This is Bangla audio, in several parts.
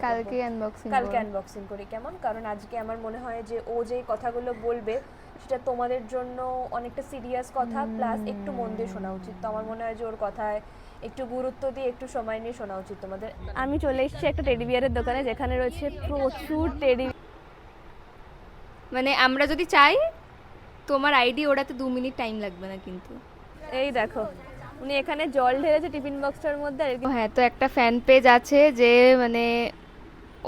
কালকে আনবক্সিং কালকে আনবক্সিং করি, কেমন? কারণ আজকে আমার মনে হয় যে ও যে কথাগুলো বলবে সেটা তোমাদের জন্য অনেকটা সিরিয়াস কথা, প্লাস একটু মন দিয়ে শোনা উচিত। তো আমার মনে হয় যে ওর কথায় একটু গুরুত্ব দিয়ে একটু সময় নিয়ে শোনা উচিত তোমাদের। আমি চলে এসেছি একটা টেডি বিয়ারের দোকানে, যেখানে রয়েছে প্রচুর টেডি। মানে আমরা যদি চাই তোমার আইডি ওড়াতে 2 মিনিট টাইম লাগবে না কিন্তু। এই দেখো, উনি এখানে জল ঢেলেছে টিফিন বক্সটার মধ্যে। আর হ্যাঁ, তো একটা ফ্যান পেজ আছে যে মানে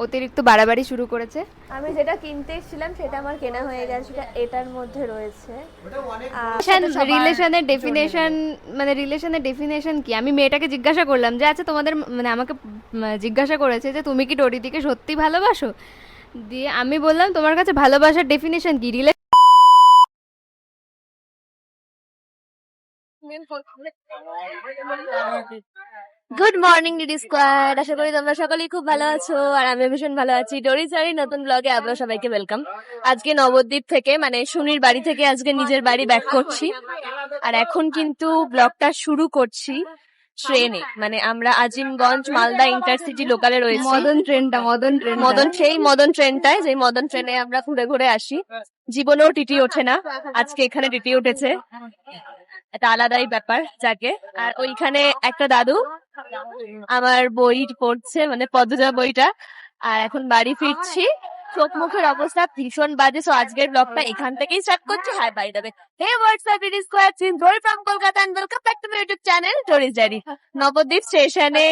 অতিরিক্ত বাড়াবাড়ি শুরু করেছে। আমি যেটা কিনতে এসেছিলাম সেটা আমার কেনা হয়ে গেছে, সেটা এটার মধ্যে রয়েছে। রিলেশনের ডেফিনেশন, মানে রিলেশনের ডেফিনেশন কি? আমি মেয়েটাকে জিজ্ঞাসা করলাম যে আচ্ছা তোমাদের, মানে আমাকে জিজ্ঞাসা করেছে যে তুমি কি ডরিদিকে সত্যি ভালোবাসো, দিয়ে আমি বললাম তোমার কাছে ভালোবাসার ডেফিনেশন কি? গুড মর্নিং ডিডি স্কোয়াড, আশা করি তোমরা সকলেই খুব ভালো আছো, আর আমি ভীষণ ভালো আছি। ডোরিজারি নতুন ব্লগে আপনারা সবাইকে ওয়েলকাম। আজকে নবদ্বীপ থেকে, মানে সুনির বাড়ি থেকে আজকে নিজের বাড়ি ব্যাক করছি। আর এখন কিন্তু ব্লগটা শুরু করছি ট্রেনে, মানে আমরা আজিমগঞ্জ মালদা ইন্টারসিটি লোকালে রয়েছি। মদন ট্রেনটায়, যে মদন ট্রেনে আমরা ঘুরে ঘুরে আসি। জীবনেও টিটি ওঠে না, আজকে এখানে টিটি উঠেছে, এটা আলাদাই ব্যাপার যাকে। আর ওইখানে একটা দাদু আমার বই পড়ছে, মানে পদ্মজা বইটা। আর এখন বাড়ি ফিরছি, চোখ মুখের অবস্থা ভীষণ বাজে। সো আজকের ব্লগটা এখান থেকেই স্টার্ট করছি। হাই বাই দেবে, hey what's up, it is square chin Dori from Kolkata and welcome back to my YouTube channel Dori's diary. Nabadwip স্টেশনে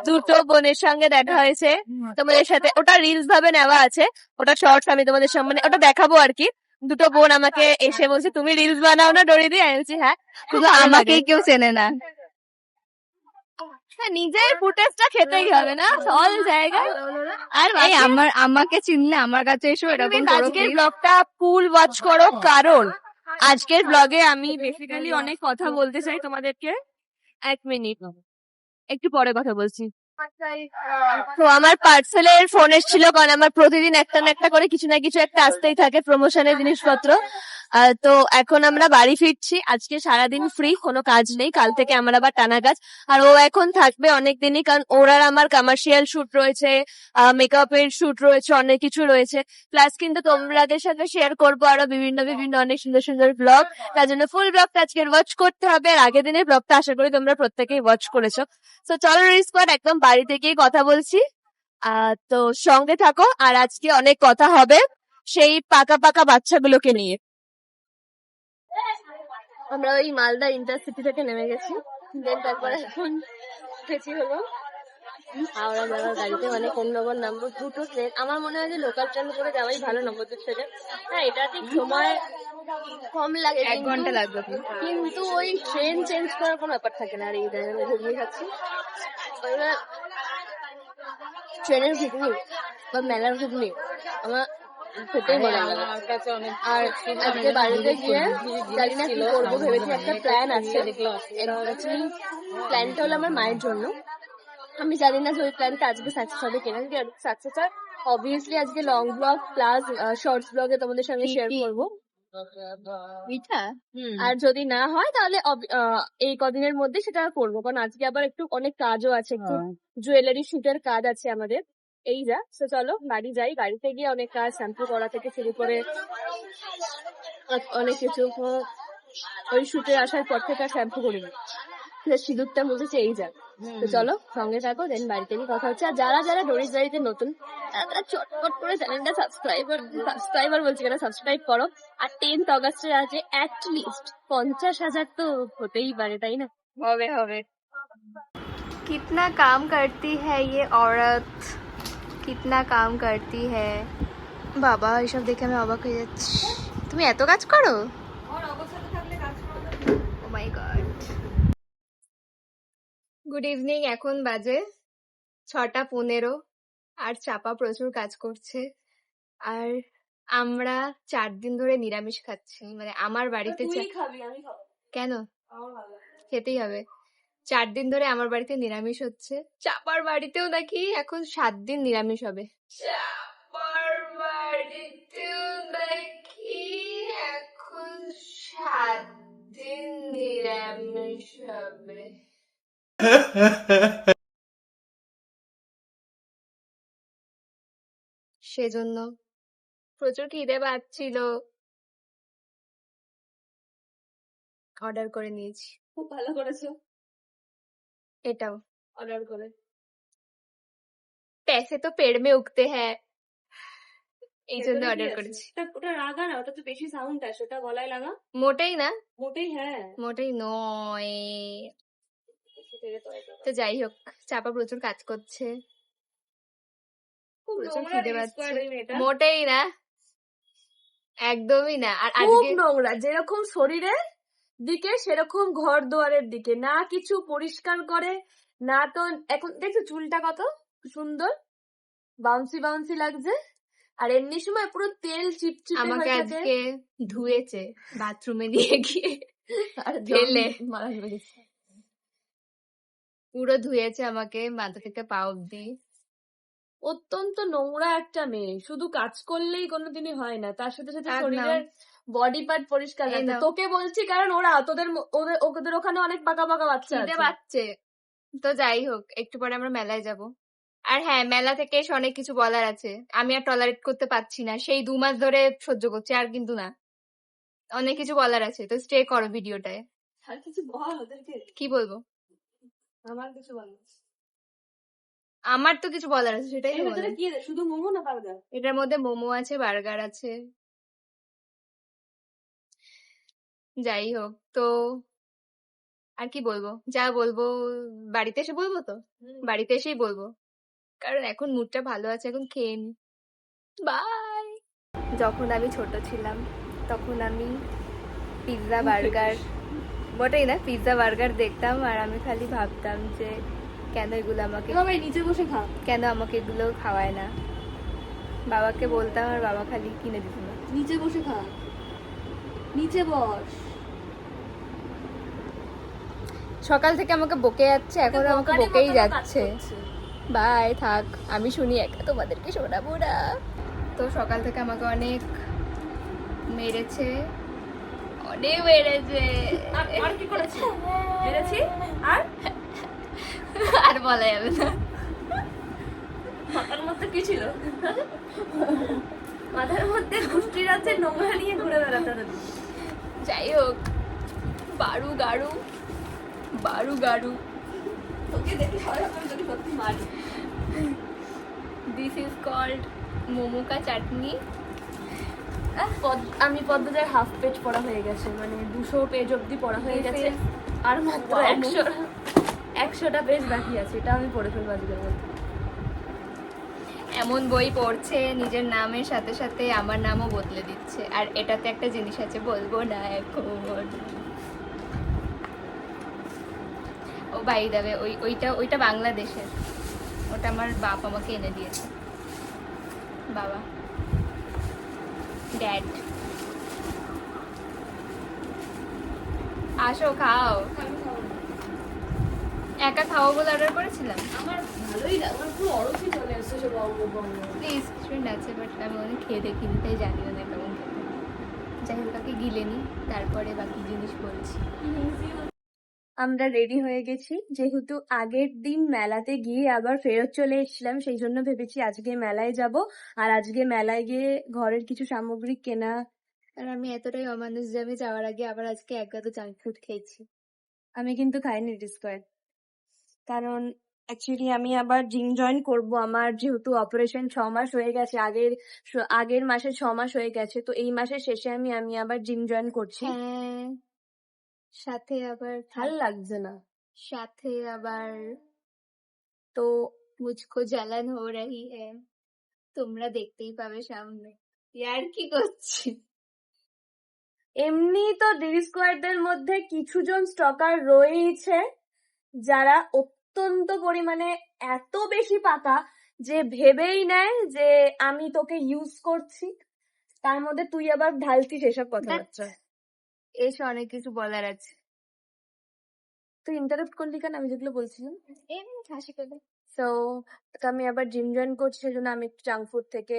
দুটো বোনের সঙ্গে দেখা হয়েছে তোমাদের সাথে। ওটা রিলস ভাবে নেওয়া আছে, ওটা শর্টস, আমি তোমাদের সামনে ওটা দেখাবো আর কি। দুটো বোন আমাকে এসে বলছে তুমি রিলস বানাও না ডোরি দিয়ে? আমি বলছি হ্যাঁ। শুধু আমাকেই কেউ চেনে না, নিজের ফুটেজটা খেতেই হবে না অল জায়গায়। আর এই আমাকে চিনলে আমার কাছে এসো, এরকম করো আজকের please। ব্লগটা ফুল ওয়াচ করো, কারণ আজকের ব্লগে আমি বেসিক্যালি অনেক কথা বলতে চাই তোমাদেরকে। এক মিনিট, একটু পরে কথা বলছি। তো আমার পার্সেলের ফোন এসেছিল, কারণ আমার প্রতিদিন একটা না একটা করে কিছু না কিছু একটা আসতেই থাকে প্রমোশনের জিনিসপত্র। তো এখন আমরা বাড়ি ফিরছি, আজকে সারাদিন ফ্রি, কোনো কাজ নেই। কাল থেকে আমার আবার টানা কাজ। আর ও এখন থাকবে অনেক দিনই, কারণ ওর আর আমার কমার্শিয়াল শুট রয়েছে, মেকআপের শুট রয়েছে, অনেক কিছু রয়েছে। প্লাস কিন্তু তোমাদের সাথে শেয়ার করবো আরো বিভিন্ন বিভিন্ন অনেক সুন্দর সুন্দর ব্লগ। তার জন্য ফুল ব্লগটা আজকে ওয়াচ করতে হবে। আর আগের দিনের ব্লগটা আশা করি তোমরা প্রত্যেকেই ওয়াচ করেছো। তো চলো স্কোয়াড, একদম বাড়ি থেকেই কথা বলছি, তো সঙ্গে থাকো। আর আজকে অনেক কথা হবে সেই পাকা পাকা বাচ্চাগুলোকে নিয়ে। আমরা ওই মালদা ইন্টারসিটি থেকে নেমে গেছি, দেন তারপরে এখন উঠেছি হলো হাওড়া যাওয়ার গাড়িতে, মানে কোন নগর নামবো। দুটো ট্রেন, আমার মনে হয় যে লোকাল ট্রেন করে যাওয়াই ভালো নবদ্বীপ থেকে। হ্যাঁ, এটা ঠিক সময় কম লাগে, 1 ঘন্টা লাগবে। কিন্তু ওই ট্রেন চেঞ্জ করার কোনো ব্যাপার থাকে না। আর এই জায়গায় ঘুগনি খাচ্ছি, ট্রেনের ঘুগনি বা মেলার ঘুগনি আমার খেতেই ভালো লাগে। আর আজকে বাড়িতে গিয়ে জানি না কি করবো ভেবেছি, একটা প্ল্যান আছে। প্ল্যানটা হলো আমার মায়ের জন্য। আমি জানি না যে ওই প্ল্যানটা আজকে সাকসেস হবে কিনা। যদি সাকসেস হয়, অবভিয়াসলি আজকে লং ব্লগ প্লাস শর্টস ব্লগে তোমাদের সঙ্গে শেয়ার করবো। আর যদি না হয় তাহলে এই কদিনের মধ্যে সেটা করবো, কারণ আজকে আবার একটু অনেক কাজও আছে, একটু জুয়েলারি শুটের কাজ আছে আমাদের। এই যা, তো চলো বাড়ি যাই। বাড়িতে গিয়ে অনেক কাজ, শ্যাম্পু করা থেকে শুরু করে অনেক কিছু। ওই শুটে আসার পর থেকে শ্যাম্পু করিনি, সিঁদুরটা মুছেছে, এই যা। তো চলো সঙ্গে থাকো, দেন বাড়িতে গিয়ে কথা হচ্ছে। আর যারা যারা ডোরিজ ডায়েরিতে নতুন, তারা চটপট করে চ্যানেলটা সাবস্ক্রাইবার বলছি কেন, সাবস্ক্রাইব করো। আর 10th অগস্টে আছে অ্যাটলিস্ট 50,000 তো হতেই পারে, তাই না? হবে হবে। कितना काम करती है ये औरत, कितना काम करती है। বাবা, এসব দেখে আমি অবাক হয়ে যাচ্ছি। তুমি এত কাজ করো? ও মাই গড। গুড ইভিনিং, এখন বাজে 6টা 15, আর চাপা প্রচুর কাজ করছে। আর আমরা 4 দিন ধরে নিরামিষ খাচ্ছি, মানে আমার বাড়িতে কেন খেতেই হবে। 4 দিন ধরে আমার বাড়িতে নিরামিষ হচ্ছে। চাপার বাড়িতেও নাকি এখন 7 দিন নিরামিষ হবে। চাপার বাড়িতেও নাকি এখন 7 দিন নিরামিষ হবে। সেজন্য প্রচুর খিদে পাচ্ছিল, অর্ডার করে নিয়েছি। খুব ভালো করেছো এটাও অর্ডার করে। पैसे तो पेड़ में उगते हैं, এই জন্য ভেতরে কি অর্ডার আছে? করেছি। ওটা লাগা না, ওটা তো বেশি সাউন্ড আসে, ওটা গলায় লাগা। মোটেই না, মোটেই হ্যাঁ। মোটেই নয়। সেটাই তো এটা। তো যাই হোক, চাপা প্রচুর কাজ করছে, খুব প্রচুর নোংরা খিদে রিলস পাচ্ছে। করে এই মেয়েটা। মোটেই না, একদমই না। আর খুব আজকে নোংরা, যেরকম শরীরের দিকে সেরকম ঘর দুয়ারের দিকে, না কিছু পরিষ্কার করে না। তো এখন দেখছো চুলটা কত সুন্দর বাউন্সি বাউন্সি লাগছে, আর এমনি সময় পুরো তেল চিপচিপে আমাকে হয়ে থাকে। আজকে ধুয়েছে বাথরুমে নিয়ে গিয়ে, আর ফেলে মারা গেছে। পুরো ধুয়েছে আমাকে মাথা থেকে পা অব্দি। অত্যন্ত নোংরা একটা মেয়ে, শুধু কাজ করলেই কোনোদিনই হয় না, তার সাথে সাথে আর নাও, শরীরের বডি পার্ট পরিষ্কার এই রাখতে। নাও। তোকে বলছি কারণ ওরা ওদের ওখানে অনেক পাকা পাকা বাচ্চা খিদে আছে। পাচ্ছে। তো যাই হোক, একটু পরে আমরা মেলায় যাব। আর হ্যাঁ, মেলা থেকে এসে অনেক কিছু বলার আছে, আমি আর টলারেট করতে পারছি না, সেই 2 মাস ধরে সহ্য করছি, আর কিন্তু না, অনেক কিছু বলার আছে। তো স্টে করো ভিডিওটায়। আর কিছু বল ওদেরকে। কি বলবো? আমার কিছু বল। আমার তো কিছু বলার আছে, সেটাই এর তো ভেতরে বলেন। কি আছে? শুধু মোমো না বার্গার? এটার মধ্যে মোমো আছে, বার্গার আছে। যাই হোক, তো আর কি বলবো, যা বলবো বাড়িতে এসে বলবো। তো বাড়িতে এসেই বলবো, কারণ এখন মুডটা ভালো আছে, এখন খেয়ে নি। বাই। যখন আমি ছোট ছিলাম তখন আমি পিৎজা বার্গার, মোটেই না, পিৎজা বার্গার দেখতাম আর আমি খালি ভাবতাম যে কেন এগুলো আমাকে, ভাই নিচে বসে খা। কেন আমাকে এগুলো খাওয়ায় না। বাবাকে বলতাম আর বাবা খালি কিনে দিত না। নিচে বসে খা, নিচে বস। সকাল থেকে আমাকে বকে যাচ্ছে, এখন আমাকে বকেই যাচ্ছে। বাই, থাক, আমি শুনি একা, তোমাদেরকে শোনাবো না। তো সকাল থেকে আমাকে অনেক মেরেছে, অনেক মেরেছে। আর কি করেছি? মেরেছি? আর আর বলা যাবে না। মাথার মধ্যে কি ছিল? মাথার মধ্যে গুষ্টির আছে, নোংরা নিয়ে ঘুরে বেড়াতে। যাই হোক, বারু গাড়ু, বারু গাড়ু। তোকে দেখে সবাই আমার যদি সত্যি মারি। দিস ইজ কল্ড মোমো কা চাটনি। আমি পদ্মজার হাফ পেজ পড়া হয়ে গেছে, মানে 200 পেজ অব্দি পড়া হয়ে গেছে, আর মাত্র 100টা পেজ বাকি আছে, এটা আমি পড়ে ফেলবো আজকের মধ্যে। এমন বই পড়ছে নিজের নামের সাথে সাথে আমার নামও বদলে দিচ্ছে। আর এটাতে একটা জিনিস আছে, বলবো না এখন। ও ভাই দেবে, ওইটা বাংলাদেশের, ওটা আমার বাপ আমাকে এনে দিয়েছে, বাবা, ড্যাড। আসো খাও। একা খাও বলে অর্ডার করেছিলাম। আমার ভালোই লাগে, আমার পুরো অরসি চলে এসেছে সব প্লিজ, স্টুডেন্ট আছে, বাট আমি অনেক খেয়ে দেখিনি, তাই জানিও না কেমন খেতে। যাই হোক, তাকে গিলে নি, তারপরে বাকি জিনিস বলছি। আমরা রেডি হয়ে গেছি, যেহেতু আগের দিন মেলাতে গিয়ে আবার ফেরত চলে এসেছিলাম, সেই জন্য ভেবেছি আজকে মেলায় যাব, আর আজকে মেলায় গিয়ে ঘরের কিছু সামগ্রী কেনা। আর আমি এতটাই অমানুষ যে আমি যাওয়ার আগে আবার আজকে এক গাদা জাঙ্ক ফুড খেয়েছি। আমি কিন্তু খাইনি ডিসকয়েড, কারণ অ্যাকচুয়ালি আমি আবার জিম জয়েন করব। আমার যেহেতু অপারেশন 6 মাস হয়ে গেছে, আগের মাসে 6 মাস হয়ে গেছে, তো এই মাসের শেষে আমি আবার জিম জয়েন করছি। হ্যাঁ, সাথে আবার ভাল লাগছে না। সাথে আবার তো মুঝকো জ্বালান হো রহি হ্যায়, তোমরা দেখতেই পাবে সামনে। ইয়ার কি করছি। এমনি তো ডিসকয়েডদের মধ্যে কিছুজন স্টকার রয়েছে যারা অত্যন্ত পরিমাণে এত বেশি পাকা যে ভেবেই নেয় যে আমি তোকে ইউজ করছি, তার মধ্যে তুই আবার ঢালতিস এসব কথাবার্তা। এসে অনেক কিছু বলার আছে। তুই ইন্টারাপ্ট করলি কেন আমি যেগুলো বলছিলাম? এমনি হাসি পেলে। তো আমি আবার জিম জয়েন করছি, সেজন্য আমি একটু জাঙ্ক ফুড থেকে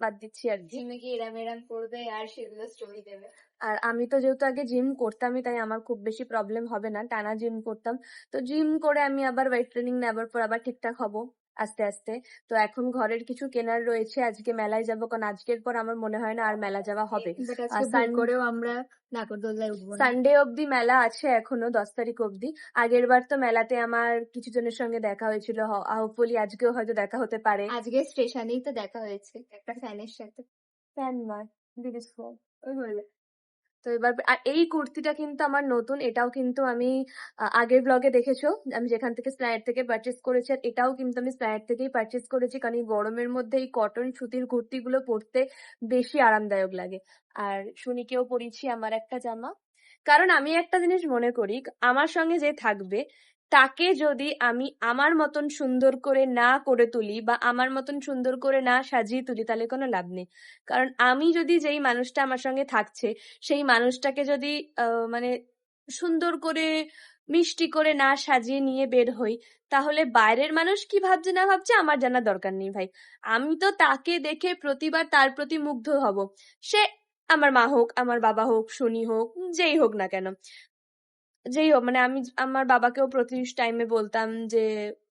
বাদ দিচ্ছি আর কি। জিমে কি এরাম করবে আর সেগুলো স্টোরি দেবে। আর আমি তো যেহেতু আগে জিম করতামই, তাই আমার খুব বেশি প্রবলেম হবে না, টানা জিম করতাম। তো জিম করে আমি আবার ওয়েট ট্রেনিং নেবার পর আবার ঠিকঠাক হব। আস্তে আস্তে। তো এখন ঘরের কিছু কেনার রয়েছে, আজকে মেলায় যাবো, কারণ আজকের পর আমার মনে হয় না আর মেলা যাওয়া হবে। বাট আজকে ভুল করেও আমরা নাগরদোলনায় উঠবো না। সানডে অবধি মেলা আছে এখনো, 10 তারিখ অবধি। আগের বার তো মেলাতে আমার কিছু জনের সঙ্গে দেখা হয়েছিল, হোপফুলি আজকেও হয়তো দেখা হতে পারে। আজকে স্টেশনেই তো দেখা হয়েছে একটা ফ্যানের সাথে। ফ্যান নয়, দিদিস ফোন, ওই বলে। তো এবার আর এই কুর্তিটা কিন্তু আমার নতুন, এটাও কিন্তু আমি আগের ব্লগে দেখেছো আমি যেখান থেকে স্প্ল্যানেড থেকে পারচেস করেছি, আর এটাও কিন্তু আমি স্প্ল্যানেড থেকেই পারচেস করেছি, কারণ এই গরমের মধ্যে এই কটন সুতির কুর্তিগুলো পরতে বেশি আরামদায়ক লাগে। আর শুনিকেও পরিয়েছি আমার একটা জামা, কারণ আমি একটা জিনিস মনে করি, আমার সঙ্গে যে থাকবে তাকে যদি আমি আমার মতন সুন্দর করে না করে তুলি বা আমার মতন সুন্দর করে না সাজিয়ে তুলি, তাহলে কোনো লাভ নেই। কারণ আমি যদি যেই মানুষটা আমার সঙ্গে থাকছে সেই মানুষটাকে যদি মানে সুন্দর করে মিষ্টি করে না সাজিয়ে নিয়ে বের হই, তাহলে বাইরের মানুষ কি ভাবছে না ভাবছে আমার জানার দরকার নেই ভাই। আমি তো তাকে দেখে প্রতিবার তার প্রতি মুগ্ধ হব, সে আমার মা হোক, আমার বাবা হোক, শুনি হোক, যেই হোক না কেন, যেই হোক। মানে আমি আমার বাবাকেও প্রতি টাইমে বলতাম যে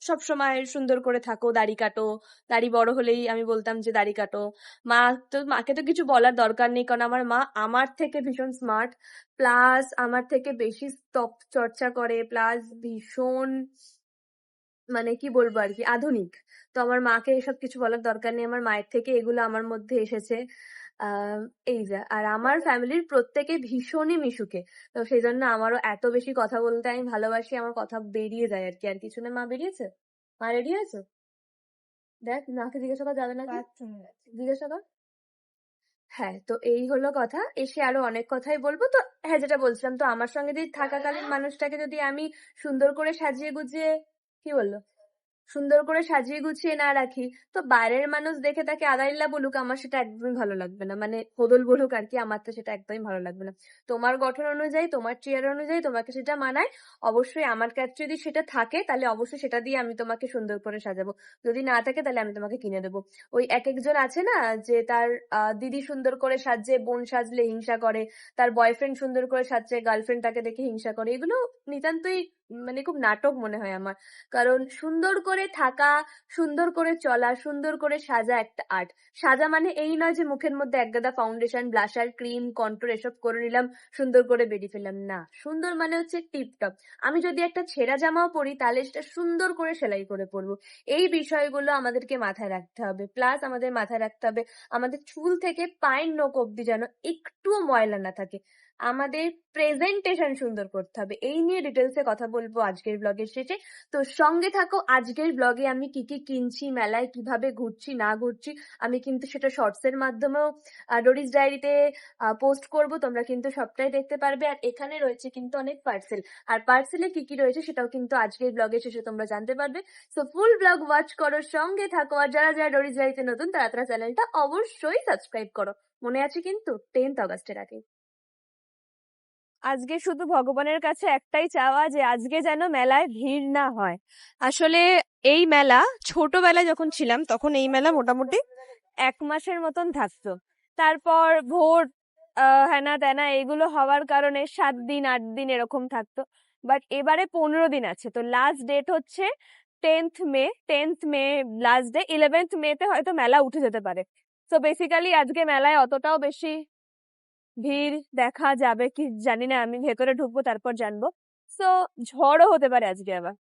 সব সময় সুন্দর করে থাকো, দাড়ি কাটো। দাড়ি বড় হলেই আমি বলতাম যে দাড়ি কাটো। মাকে তো কিছু বলার দরকার নেই, কারণ আমার মা আমার থেকে ভীষণ স্মার্ট, প্লাস আমার থেকে বেশি স্তব চর্চা করে, প্লাস ভীষণ মানে কি বলবো আর কি আধুনিক। তো আমার মাকে এসব কিছু বলার দরকার নেই, আমার মায়ের থেকে এগুলো আমার মধ্যে এসেছে। আহ এই যে, আর আমার ফ্যামিলির প্রত্যেকে ভীষণই মিশুকে, তো সেই জন্য আমারও এত বেশি কথা বলতে আমি ভালোবাসি, আমার কথা বেরিয়ে যায় আর কি। আর কিছু না। মা বেরিয়েছে? মা রেডি হয়েছে? দেখ, মাকে জিজ্ঞাসা করা যাবে নাকি? জিজ্ঞাসা কর। হ্যাঁ, তো এই হলো কথা। এসে আরো অনেক কথাই বলবো। তো হ্যাঁ, যেটা বলছিলাম, তো আমার সঙ্গে যদি থাকাকালীন মানুষটাকে যদি আমি সুন্দর করে সাজিয়ে গুছিয়ে, কি বললো, সুন্দর করে সাজিয়ে গুছিয়ে না রাখি, তো বাইরের মানুষ দেখে তাকে আদাইল্লা বলুক, আমার সেটা একদমই ভালো লাগবে না। মানে হোদল বলুক আর কি, আমার তো সেটা একদমই ভালো লাগবে না। তোমার গঠন অনুযায়ী, তোমার চেয়ার অনুযায়ী তোমাকে সেটা মানায়, অবশ্যই আমার কাছে যদি সেটা থাকে তাহলে অবশ্যই সেটা দিয়ে আমি তোমাকে সুন্দর করে সাজাবো। যদি না থাকে তাহলে আমি তোমাকে কিনে দেবো। ওই এক একজন আছে না, যে তার দিদি সুন্দর করে সাজছে, বোন সাজলে হিংসা করে, তার বয়ফ্রেন্ড সুন্দর করে সাজছে, গার্লফ্রেন্ড তাকে দেখে হিংসা করে, এগুলো নিতান্তই মানে খুব নাটক মনে হয় আমার। কারণ সুন্দর করে থাকা, সুন্দর করে চলা, সুন্দর করে সাজা একটা আর্ট। সাজা মানে এই নয় যে মুখের মধ্যে একগাদা ফাউন্ডেশন, ব্লাশার, ক্রিম, কন্ট্রোল এসব করে নিলাম, সুন্দর করে বেরিয়ে ফেললাম, না। সুন্দর মানে হচ্ছে টিপটপ। আমি যদি একটা ছেঁড়া জামাও পরি তাহলে সেটা সুন্দর করে সেলাই করে পরবো। এই বিষয়গুলো আমাদেরকে মাথায় রাখতে হবে। প্লাস আমাদের মাথায় রাখতে হবে আমাদের চুল থেকে পায়ের নখ অব্দি যেন একটুও ময়লা না থাকে। আমাদের প্রেজেন্টেশন সুন্দর করতে হবে। এই নিয়ে ডিটেলসে কথা বলবো আজকের ব্লগের শেষে। তো সঙ্গে থাকো। আজকের ব্লগে আমি কি কি কিনছি, মেলায় কিভাবে ঘুরছি না ঘুরছি, আমি কিন্তু সেটা শর্টস এর মাধ্যমেও ডোরিস ডায়েরিতে পোস্ট করব, তোমরা কিন্তু সবটাই দেখতে পারবে। আর এখানে রয়েছে কিন্তু অনেক পার্সেল, আর পার্সেলে কি কি রয়েছে সেটাও কিন্তু আজকের ব্লগের শেষে তোমরা জানতে পারবে। সো ফুল ব্লগ ওয়াচ করো, সঙ্গে থাকো। আর যারা যারা ডোরিস ডায়েরিতে নতুন তারা তারা চ্যানেলটা অবশ্যই সাবস্ক্রাইব করো, মনে আছে কিন্তু 10th অগস্টের আগে। আজকে শুধু ভগবানের কাছে একটাই চাওয়া, যে আজকে যেন মেলায় ভিড় না হয়। আসলে এই মেলা ছোটবেলায় যখন ছিলাম তখন এই মেলা মোটামুটি 1 মাসের মতন থাকতো, তারপর ভোট হেনা তেনা এগুলো হওয়ার কারণে 7 দিন 8 দিন এরকম থাকতো। বাট এবারে 15 দিন আছে। তো লাস্ট ডেট হচ্ছে 10th মে। 10th মে লাস্ট ডে, 11th মেতে হয়তো মেলা উঠে যেতে পারে। তো বেসিক্যালি আজকে মেলায় অতটাও বেশি ভিড় দেখা যাবে কি জানি না, আমি ভেতরে ঢুকবো তারপর জানবো। সো ঝড়ও হতে পারে আজকে আবার।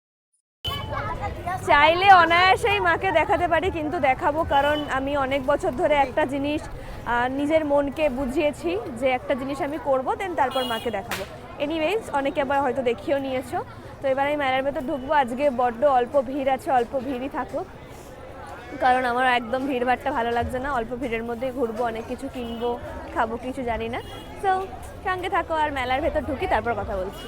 চাইলে অনায়াসেই মাকে দেখাতে পারি, কিন্তু দেখাবো, কারণ আমি অনেক বছর ধরে একটা জিনিস নিজের মনকে বুঝিয়েছি যে একটা জিনিস আমি করবো, দেন তারপর মাকে দেখাবো। এনিওয়েজ, অনেকে আবার হয়তো দেখিয়েও নিয়েছো। তো এবার আমি মেলার ভেতর ঢুকবো। আজকে বড্ড অল্প ভিড় আছে, অল্প ভিড়ই থাকুক, কারণ আমার একদম ভিড়ভাড়টা ভালো লাগছে না। অল্প ভিড়ের মধ্যেই ঘুরবো, অনেক কিছু কিনবো, খাবো, কিছু জানি না। তো সঙ্গে থাকো, আর মেলার ভেতর ঢুকি তারপর কথা বলছি।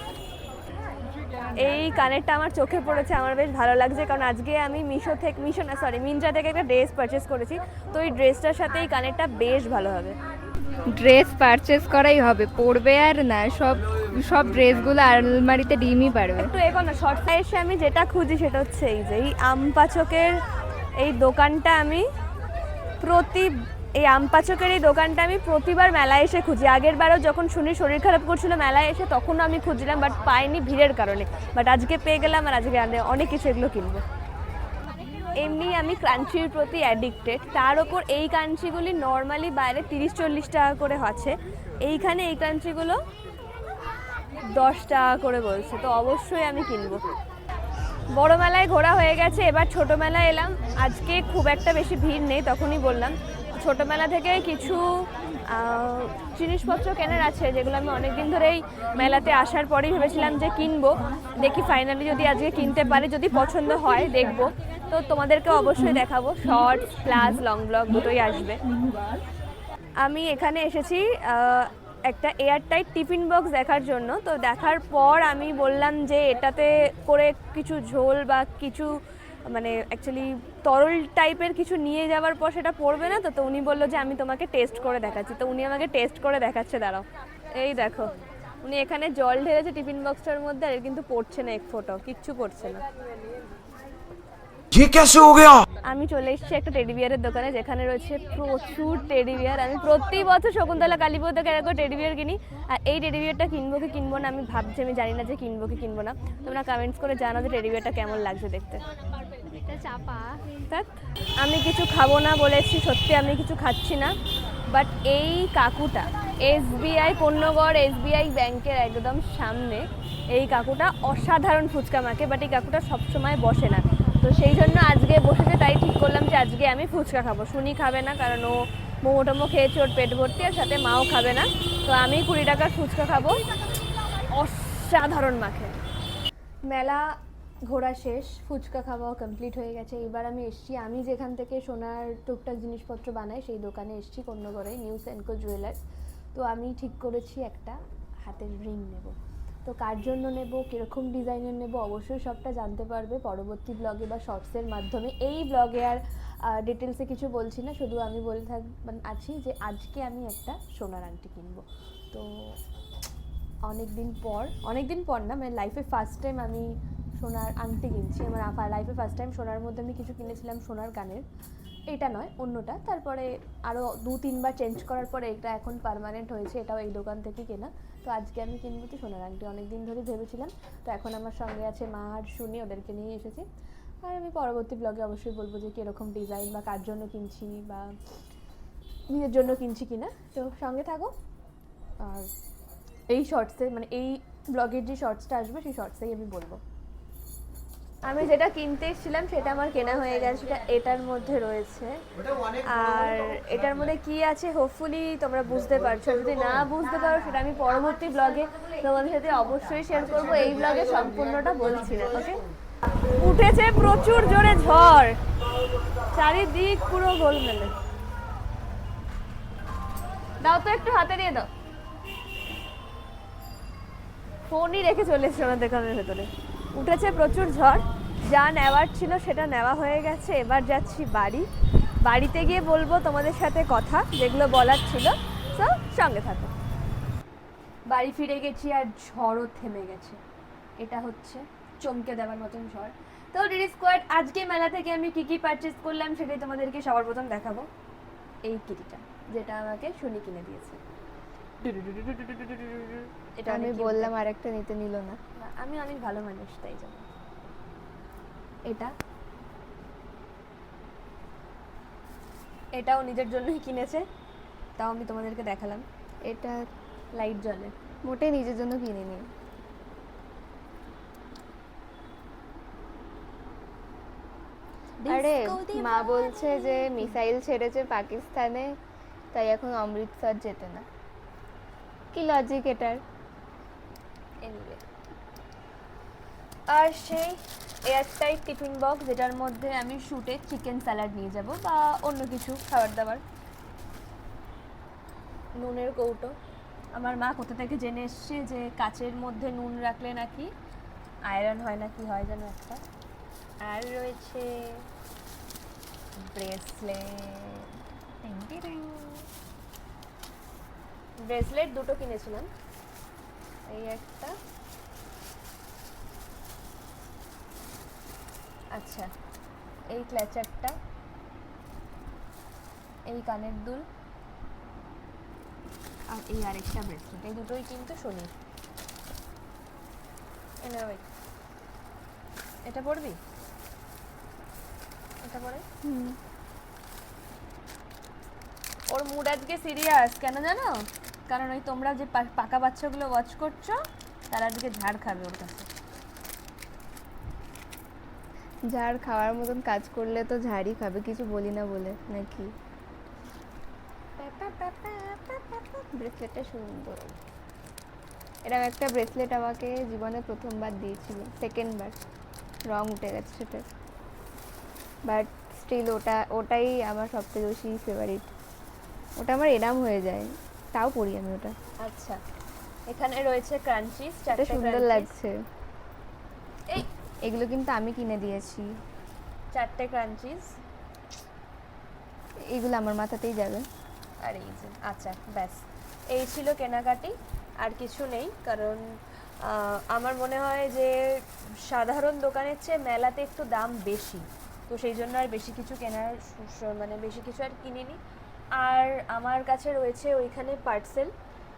এই কানেরটা আমার চোখে পড়েছে, আমার বেশ ভালো লাগছে, কারণ আজকে আমি মিন্ত্রা থেকে একটা ড্রেস পারচেস করেছি। তো এই ড্রেসটার সাথে এই কানেরটা বেশ ভালো হবে। ড্রেস পারচেস করাই হবে, পরবে আর না, সব সব ড্রেসগুলো আলমারিতে ডিমই পারবে। একটু এখন না, শর্টটা এসে আমি যেটা খুঁজি সেটা হচ্ছে এই যে এই আমপাচকের এই দোকানটা। আমি প্রতিবার মেলায় এসে খুঁজি। আগের বারও যখন শুনি শরীর খারাপ করছিল মেলায় এসে, তখনও আমি খুঁজছিলাম, বাট পাইনি ভিড়ের কারণে। বাট আজকে পেয়ে গেলাম, আর আজকে অনেক কিছু এগুলো কিনবো। এমনি আমি ক্রাঞ্চির প্রতি অ্যাডিক্টেড, তার ওপর এই ক্রাঞ্চিগুলি নর্মালি বাইরে 30-40 টাকা করে আছে, এইখানে এই ক্রাঞ্চিগুলো 10 টাকা করে বলছে, তো অবশ্যই আমি কিনবো। বড় মেলায় ঘোরা হয়ে গেছে, এবার ছোট মেলায় এলাম। আজকে খুব একটা বেশি ভিড় নেই, তখনই বললাম। ছোট মেলা থেকে কিছু জিনিসপত্র কেনার আছে, যেগুলো আমি অনেকদিন ধরেই মেলাতে আসার পরেই ভেবেছিলাম যে কিনবো। দেখি ফাইনালি যদি আজকে কিনতে পারি, যদি পছন্দ হয় দেখবো, তো তোমাদেরকে অবশ্যই দেখাবো। শর্টস প্লাস লং ব্লগ দুটোই আসবে। আমি এখানে এসেছি একটা এয়ারটাইট টিফিন বক্স দেখার জন্য। তো দেখার পর আমি বললাম যে এটাতে করে কিছু ঝোল বা কিছু মানে অ্যাকচুয়ালি তরল টাইপের কিছু নিয়ে যাওয়ার পর সেটা পড়বে না, তো উনি বললো যে আমি তোমাকে টেস্ট করে দেখাচ্ছি। তো উনি আমাকে টেস্ট করে দেখাচ্ছে, দাঁড়াও। এই দেখো, উনি এখানে জল ঢেলেছে টিফিন বক্সটার মধ্যে, আর কিন্তু পড়ছে না এক ফোঁটা, কিচ্ছু পড়ছে না। ये कैसे हो गया? আমি চলে এসেছি একটা টেডি বিয়ারের দোকানে, যেখানে রয়েছে প্রচুর টেডি বিয়ার। আমি প্রতি বছর শকুন্তলা কালীপুজো থেকে এরকম টেডি বিয়ার কিনি, আর এই টেডি বিয়ারটা কিনবো কি কিনবো না আমি ভাবছি। আমি জানি না যে কিনবো কি কিনবো না। তোমরা কমেন্টস করে জানাও যে টেডি বিয়ারটা কেমন লাগছে দেখতে। চাপা আমি কিছু খাবো না বলেছি, সত্যি আমি কিছু খাচ্ছি না। বাট এই কাকুটা SBI পণ্যগড় SBI ব্যাংকের একদম সামনে, এই কাকুটা অসাধারণ ফুচকা মাখে। বাট এই কাকুটা সবসময় বসে না, তো সেই জন্য আজকে বসেছে, তাই ঠিক করলাম যে আজকে আমি ফুচকা খাবো। শুনি খাবে না, কারণ ও মোমো টোমো খেয়েছে, ওর পেট ভর্তি, আর সাথে মাও খাবে না। তো আমি 20 টাকার ফুচকা খাবো, অসাধারণ মাখে। মেলা ঘোরা শেষ, ফুচকা খাওয়াও কমপ্লিট হয়ে গেছে। এবার আমি এসছি, আমি যেখান থেকে সোনার টুকটাক জিনিসপত্র বানাই সেই দোকানে এসছি, কন্যগড়ে, নিউ সেনকো জুয়েলার্স। তো আমি ঠিক করেছি একটা হাতের রিং নেব। তো কার জন্য নেব, কীরকম ডিজাইনের নেব, অবশ্যই সবটা জানতে পারবে পরবর্তী ব্লগে বা শর্টসের মাধ্যমে। এই ব্লগে আর ডিটেলসে কিছু বলছি না, শুধু আমি বলে আছি যে আজকে আমি একটা সোনার আংটি কিনবো। তো অনেক দিন পর না, মানে লাইফে ফার্স্ট টাইম আমি সোনার আংটি কিনছি। আমার লাইফে ফার্স্ট টাইম সোনার মধ্যে আমি কিছু কিনেছিলাম সোনার কানের, এটা নয় অন্যটা। তারপরে আরও 2-3 বার চেঞ্জ করার পরে এটা এখন পার্মানেন্ট হয়েছে, এটাও এই দোকান থেকে কেনা। তো আজকে আমি কিনবো তো সোনার আংটি, অনেক দিন ধরে ভেবেছিলাম। তো এখন আমার সঙ্গে আছে মা আর শুনি, ওদেরকে নিয়ে এসেছি। আর আমি পরবর্তী ব্লগে অবশ্যই বলবো যে কীরকম ডিজাইন বা কার জন্য কিনছি বা নিজের জন্য কিনছি কিনা। তো সঙ্গে থাকো। আর এই শর্টসে, মানে এই ব্লগের যে শর্টসটা আসবে সেই শর্টসেই আমি বলবো। আমি যেটা কিনতে এসেছিলাম সেটা আমার কেনা হয়ে গেছে, সেটা এটার মধ্যে রয়েছে। আর এটার মধ্যে কি আছে হোপফুলি তোমরা বুঝতে পারছো, যদি না বুঝতে পারো সেটা আমি পরবর্তী ব্লগে তোমাদের সাথে অবশ্যই শেয়ার করবো। এই ব্লগে সম্পূর্ণটা বলছি না, ওকে। উঠেছে প্রচুর জোরে ঝড়, চারিদিক পুরো গোলমেলে। দাও তো একটু হাতে দিয়ে দাও, ফোনই রেখে চলে এসেছে আমার দোকানের ভেতরে। উঠেছে প্রচুর ঝড়, যা নেওয়ার ছিল সেটা নেওয়া হয়ে গেছে। এবার যাচ্ছি বাড়িতে গিয়ে বলবো তোমাদের সাথে কথা যেগুলো বলার ছিল। তো সঙ্গে থাকো। বাড়ি ফিরে গেছি আর ঝড়ও থেমে গেছে। এটা হচ্ছে চমকে দেওয়ার মতন ঝড়। তো ডিডি স্কোয়াড আজকে মেলা থেকে আমি কি কি পারচেজ করলাম সেটাই তোমাদেরকে সবার প্রথম দেখাবো। এই কিটিটা, যেটা আমাকে শুনি কিনে দিয়েছে। এটা আমি বললাম আর একটা নিতে নিল না। আমি অনেক ভালো মানুষ, তাই জন্য। এটাও নিজের জন্যই কিনেছে, তাও আমি তোমাদেরকে দেখালাম। এটা লাইট জ্বলে, মোটেই নিজের জন্য কিনিনি। আরে মা বলছে যে মিসাইল ছেড়েছে পাকিস্তানে, তাই এখন অমৃতসর যেতে না। কি লজিক এটার? আর সেই এয়ারটাইট টিফিন বক্স যেটার মধ্যে আমি শুটে চিকেন স্যালাড নিয়ে যাব বা অন্য কিছু খাবার দাবার। নুনের কৌটো, আমার মা কোথা থেকে জেনে এসছে যে কাচের মধ্যে নুন রাখলে নাকি আয়রন হয় না, কি হয় যেন একটা। আর রয়েছে ব্রেসলেট দুটো কিনেছিলাম, এই একটা, আচ্ছা এই ক্ল্যাচারটা, এই কানের দুল, আর এই আরেকটা ব্রেসলেট। এই দুটোই কিন্তু শনির। এটা পড়বি? এটা করে ওর মুড আজকে সিরিয়াস, কেন জানো? কারণ ওই তোমরা যে পাকা বাচ্চাগুলো ওয়াচ করছো তারা আজকে ঝাড় খাবে ওর কাছে। ঝাড় খাওয়ার মতন কাজ করলে তো ঝাড়ই খাবে, কিছু বলি না বলে নাকি। ব্রেসলেটটা সুন্দর, এরকম একটা ব্রেসলেট আমাকে জীবনে প্রথমবার দিয়েছিল, সেকেন্ড বার রং উঠে গেছে সেটা, বাট স্টিল ওটাই আমার সবথেকে বেশি ফেভারিট। ওটা আমার এরাম হয়ে যায়, তাও পরি আমি ওটা। আচ্ছা, এখানে রয়েছে ক্রাঞ্চিস, এটা চারটে সুন্দর লাগছে। এই এগুলো কিন্তু আমি কিনে দিয়েছি, 4টে ক্রাঞ্চিস। এগুলো আমার মাথাতেই যাবে। আর এই যে, আচ্ছা ব্যাস এই ছিল কেনাকাটি, আর কিছু নেই। কারণ আমার মনে হয় যে সাধারণ দোকানের চেয়ে মেলাতে একটু দাম বেশি, তো সেই জন্য আর বেশি কিছু কেনার মানে বেশি কিছু আর কিনিনি। আর আমার কাছে রয়েছে ওইখানে পার্সেল।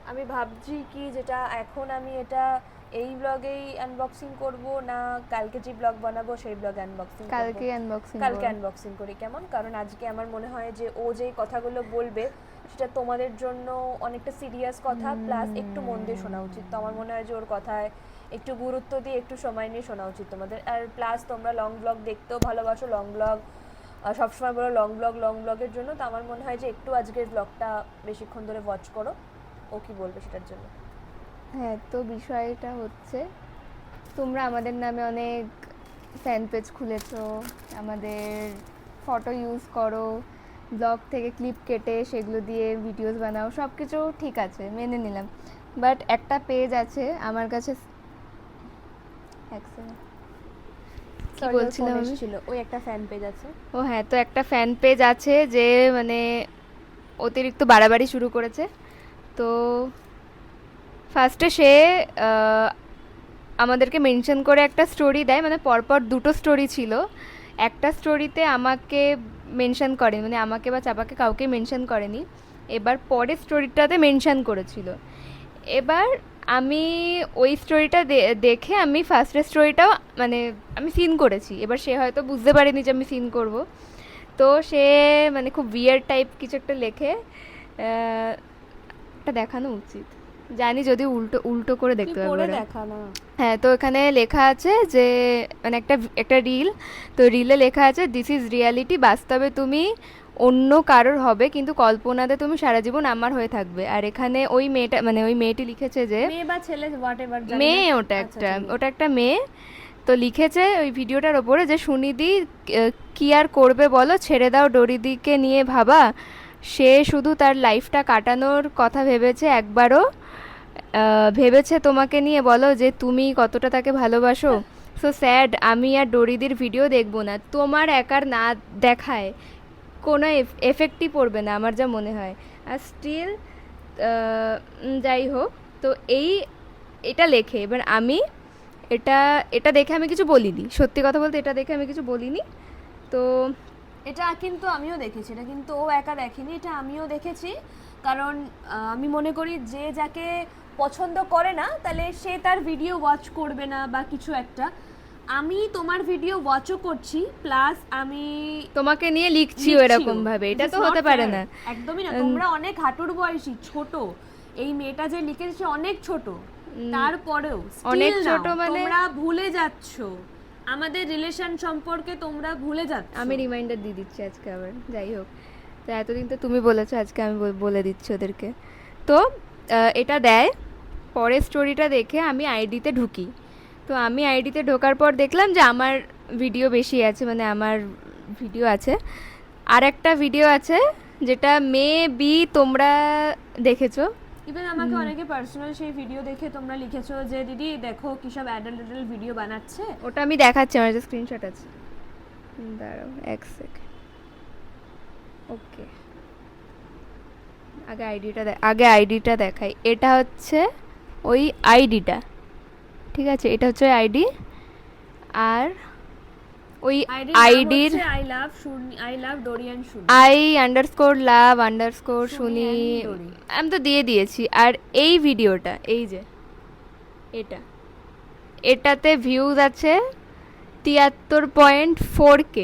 আমি ভাবছি কি যেটা এখন আমি এটা এই ব্লগেই আনবক্সিং করব, না কালকে যে ব্লগ বানাবো সেই ব্লগে আনবক্সিং করব? কালকে আনবক্সিং করি, কেমন? কারণ আজকে আমার মনে হয় যে ও যেই কথাগুলো বলবে সেটা তোমাদের জন্য অনেকটা সিরিয়াস কথা, প্লাস একটু মন দিয়ে শোনা উচিত। তো আমার মনে হয় যে ওর কথায় একটু গুরুত্ব দিয়ে একটু সময় নিয়ে শোনা উচিত তোমাদের। আর প্লাস তোমরা লং ব্লগ দেখতেও ভালোবাসো, লং ব্লগ সবসময় বলো লং ব্লগের জন্য, তো আমার মনে হয় যে একটু আজকের ব্লগটা বেশিক্ষণ ধরে ওয়াচ করো। ও কি বলবে সেটার জন্য? হ্যাঁ, তো বিষয়টা হচ্ছে তোমরা আমাদের নামে অনেক ফ্যান পেজ খুলেছো, আমাদের ফটো ইউজ করো, ব্লগ থেকে ক্লিপ কেটে সেগুলো দিয়ে ভিডিওস বানাও, সব কিছু ঠিক আছে, মেনে নিলাম। বাট একটা পেজ আছে আমার কাছে, কি বলছিলাম আমি? ছিল ওই একটা ফ্যান পেজ আছে। ও হ্যাঁ, তো একটা ফ্যান পেজ আছে যে মানে অতিরিক্ত বাড়াবাড়ি শুরু করেছে। তো ফার্স্টে সে আমাদেরকে মেনশন করে একটা স্টোরি দেয়, মানে পরপর দুটো স্টোরি ছিল। একটা স্টোরিতে আমাকে মেনশন করে, মানে আমাকে বা চাপাকে কাউকে মেনশন করেনি, এবার পরের স্টোরিটাতে মেনশন করেছিল। এবার আমি ওই স্টোরিটা দেখে আমি ফার্স্টের স্টোরিটাও মানে আমি সিন করেছি। এবার সে হয়তো বুঝতে পারেনি যে আমি সিন করব, তো সে মানে খুব উইয়ার্ড টাইপ কিছু একটা লেখে, এটা দেখানো উচিত জানি, যদি উল্টো উল্টো করে দেখতে পারবো। হ্যাঁ, তো এখানে লেখা আছে যে মানে একটা রিল, তো রিলে লেখা আছে দিস ইজ রিয়ালিটি, বাস্তবে তুমি অন্য কারোর হবে কিন্তু কল্পনাতে তুমি সারা জীবন আমার হয়ে থাকবে। আর এখানে ওই মেয়েটা মানে ওই মেয়েটি লিখেছে যে মেয়ে বা ছেলে হোয়াটএভার, মেয়ে, ওটা একটা মেয়ে, তো লিখেছে ওই ভিডিওটার ওপরে যে সুনিধি কি আর করবে বলো, ছেড়ে দাও ডরিদিকে নিয়ে ভাবা, সে শুধু তার লাইফটা কাটানোর কথা ভেবেছে, একবারও ভেবেছে তোমাকে নিয়ে, বলো যে তুমি কতটা তাকে ভালোবাসো। সো স্যাড, আমি আর ডরিদির ভিডিও দেখবো না, তোমার একার না দেখায় কোনো এফেক্টই পড়বে না আমার যা মনে হয়। আর স্টিল যাই হোক, তো এটা লেখে। এবার আমি এটা দেখে আমি কিছু বলিনি, সত্যি কথা বলতে এটা দেখে আমি কিছু বলিনি। তো এটা কিন্তু আমিও দেখেছি, এটা কিন্তু ও একা দেখেনি, এটা আমিও দেখেছি। কারণ আমি মনে করি যে যাকে পছন্দ করে না তাহলে সে তার ভিডিও ওয়াচ করবে না বা কিছু একটা। আমি তোমার ভিডিও ওয়াচও করছি, প্লাস আমি তোমাকে নিয়ে লিখছি এরকম ভাবে, এটা তো হতে পারে না, একদমই না। তোমরা অনেক হাঁটুর বয়সী, ছোট, এই মেয়েটা যে লিখেছে অনেক ছোট, তারপরেও অনেক ছোট মানে তোমরা ভুলে যাচ্ছ আমাদের রিলেশন সম্পর্কে, তোমরা ভুলে যাচ্ছ। আমি রিমাইন্ডার দিয়ে দিচ্ছি আজকে আবার। যাই হোক, তো এতদিন তো তুমি বলেছো, আজকে আমি বলে দিচ্ছি ওদেরকে। তো এটা দেয়, পরের স্টোরিটা দেখে আমি আইডিতে ঢুকি। তো আমি আইডিতে ঢোকার পর দেখলাম যে আমার ভিডিও বেশি আছে, মানে আমার ভিডিও আছে, আর একটা ভিডিও আছে যেটা মেবি তোমরা দেখেছো। ইভেন আমাকে অনেকে পার্সোনাল সেই ভিডিও দেখে তোমরা লিখেছো যে দিদি দেখো কি সব অ্যাডাল্ট ভিডিও বানাচ্ছে। ওটা আমি দেখাচ্ছি, আমার যে স্ক্রিনশট আছে, দাঁড়াও এক সেকেন্ড। ওকে, আগে আইডিটা দেখাই। এটা হচ্ছে ওই আইডিটা, ঠিক আছে, এটা হচ্ছে ওই আইডি। আর ওই আইডির I_love_Dorian_Shuni, আমি তো দিয়ে দিয়েছি। আর এই ভিডিওটা, এই যে এটাতে ভিউজ আছে 73.4K।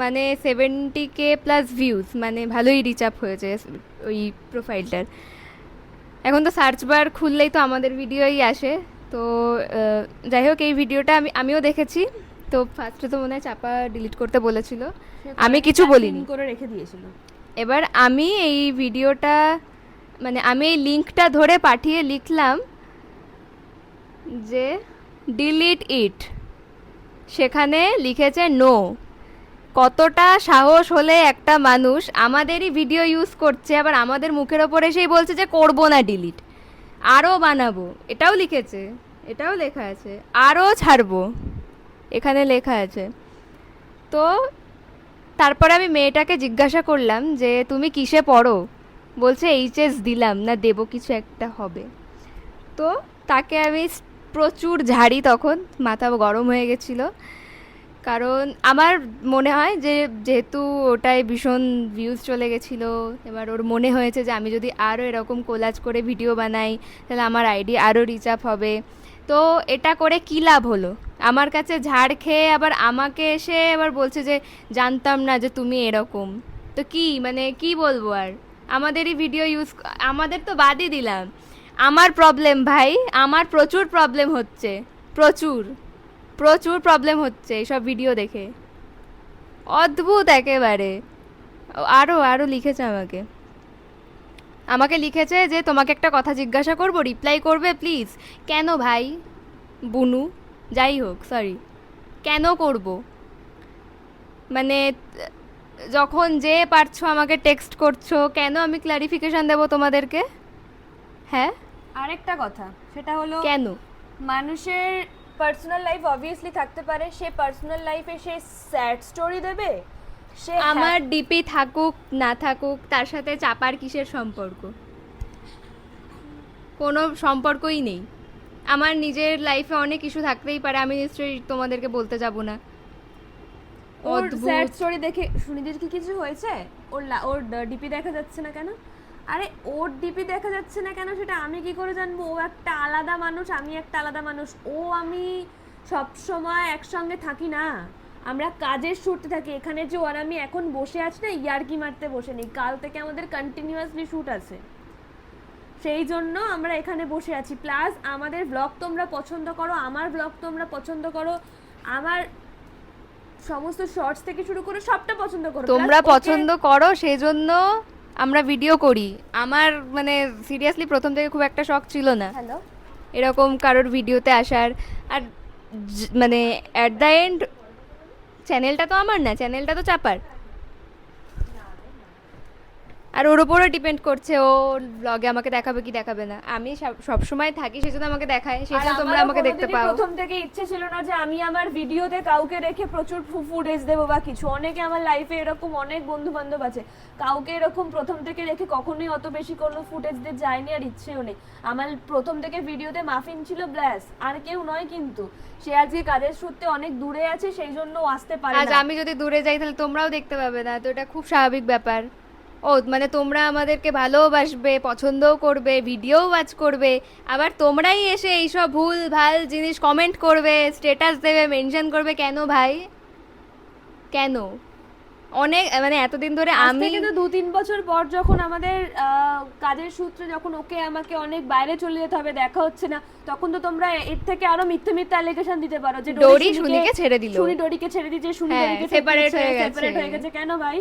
মানে 70K প্লাস ভিউজ, মানে ভালোই রিচ আপ হয়েছে ওই প্রোফাইলটার। এখন তো সার্চ বার খুললেই তো আমাদের ভিডিওই আসে। তো যাই হোক, এই ভিডিওটা আমিও দেখেছি। তো ফার্স্টে তো মনে হয় চাপা ডিলিট করতে বলেছিল, আমি কিছু বলিনি, করে রেখে দিয়েছিল। এবার আমি এই ভিডিওটা মানে আমি এই লিঙ্কটা ধরে পাঠিয়ে লিখলাম যে ডিলিট ইট, সেখানে লিখেছে নো। কতটা সাহস হলে একটা মানুষ আমাদেরই ভিডিও ইউজ করছে, আবার আমাদের মুখের ওপর এসেই বলছে যে করবো না ডিলিট, আরও বানাবো, এটাও লিখেছে, এটাও লেখা আছে, আরও ছাড়বো, এখানে লেখা আছে। তো তারপরে আমি মেয়েটাকে জিজ্ঞাসা করলাম যে তুমি কিসে পড়ো, বলছে এইচএস দিলাম, না দেবো কিছু একটা হবে। তো তাকে আমি প্রচুর ঝাড়ি, তখন মাথা গরম হয়ে গেছিলো, কারণ আমার মনে হয় যে যেহেতু ওটায় ভীষণ ভিউজ চলে গেছিলো, এবার ওর মনে হয়েছে যে আমি যদি আরও এরকম কোলাজ করে ভিডিও বানাই তাহলে আমার আইডি আরও রিচ আপ হবে। তো এটা করে কী লাভ হলো, আমার কাছে ঝাড় খেয়ে আবার আমাকে এসে আবার বলছে যে জানতাম না যে তুমি এরকম। তো কি মানে কি বলবো আর, আমাদেরই ভিডিও ইউজ, আমাদের তো বাদই দিলাম, আমার প্রবলেম ভাই, আমার প্রচুর প্রবলেম হচ্ছে, প্রচুর প্রচুর প্রবলেম হচ্ছে এইসব ভিডিও দেখে, অদ্ভুত একেবারে। আরও আরও লিখেছে আমাকে লিখেছে যে তোমাকে একটা কথা জিজ্ঞাসা করব, রিপ্লাই করবে প্লিজ। কেন ভাই বুনু, যাই হোক সরি, কেন করব, মানে যখন যে পারছো আমাকে টেক্সট করছো, কেন আমি ক্লারিফিকেশন দেবো তোমাদেরকে? হ্যাঁ, আরেকটা কথা, সেটা হলো কেন? মানুষের পার্সোনাল লাইফ অবভিয়াসলি থাকতে পারে, সে পার্সোনাল লাইফে সে স্যাড স্টোরি দেবে, সে আমার ডিপি থাকুক না থাকুক তার সাথে চাপার কিসের সম্পর্ক? কোনো সম্পর্কই নেই। আমার নিজের লাইফে অনেক ইস্যু থাকতেই পারে, আমি নিশ্চয়ই তোমাদেরকে বলতে যাব না। ওর অদ্ভুত। স্যাড স্টোরি দেখে সুনিধির কি কিছু হয়েছে? ওর ডিপি দেখা যাচ্ছে না কেন? আরে ওর ডিপি দেখা যাচ্ছে না কেন সেটা আমি কি করে জানবো? ও একটা আলাদা মানুষ, আমি একটা আলাদা মানুষ। আমি সব সময় একসঙ্গে থাকি না, আমরা কাজের শুটে থাকি। এখানে যে আর আমি এখন বসে আছি না, ইয়ার্কি মারতে বসে নেই, কাল থেকে আমাদের কন্টিনিউয়াসলি শুট আছে, সেই জন্য আমরা এখানে বসে আছি। প্লাস আমাদের ব্লগ তোমরা পছন্দ করো, আমার ব্লগ তোমরা পছন্দ করো, আমার সমস্ত শর্টস থেকে শুরু করে সবটা পছন্দ করো, তোমরা পছন্দ করো সেই জন্য আমরা ভিডিও করি। আমার মানে সিরিয়াসলি প্রথম থেকে খুব একটা শখ ছিল না হ্যালো এরকম কারোর ভিডিওতে আসার। আর মানে অ্যাট দ্য এন্ড চ্যানেলটা তো আমার না, চ্যানেলটা তো চাপার, আর ওর ওপরও ডিপেন্ড করছে ও ব্লগে আমাকে দেখাবে কি দেখাবে না। আমি সব সময় থাকি সেজন্য আমাকে দেখায়, সেজন্য তোমরা আমাকে দেখতে পাও। প্রথম থেকে ইচ্ছে ছিল না যে আমি আমার ভিডিওতে কাউকে রেখে প্রচুর ফুটেজ দেবো বা কিছু। অনেকে আমার লাইফে এরকম অনেক বন্ধু বান্ধব আছে, কাউকে এরকম প্রথম থেকে রেখে কখনোই অত বেশি কোনো ফুটেজ দিয়ে যায়নি, আর ইচ্ছেও নেই। আমার প্রথম থেকে ভিডিওতে মাফিন ছিল, ব্লাস, আর কেউ নয়। কিন্তু সে আজকে কাজের সূত্রে অনেক দূরে আছে, সেই জন্য আসতে পারে আজ না। আমি যদি দূরে যাই তাহলে তোমরাও দেখতে পাবে না, তো এটা খুব স্বাভাবিক ব্যাপার। ও মানে তোমরা আমাদেরকে ভালোবাসবে, পছন্দও করবে, ভিডিও ওয়াচ করবে, আবার তোমরাই এসে এইসব ভুল ভাল জিনিস কমেন্ট করবে, স্ট্যাটাস দেবে, মেনশন করবে। কেন ভাই, কেন? অনেক মানে এতদিন ধরে আমি কিন্তু 2-3 বছর পর যখন আমাদের কাজের সূত্রে যখন ওকে আমাকে অনেক বাইরে চলে যেতে হবে, দেখা হচ্ছে না, তখন তো তোমরা এর থেকে আরো মিথ্যে মিথ্যে অ্যালিগেশন দিতে পারো যে ডোরি শুনিকে ছেড়ে দিল, শুনি ডোরিকে ছেড়ে দিয়েছে, শুনি ডোরিকে সেপারেট হয়ে গেছে। কেন ভাই?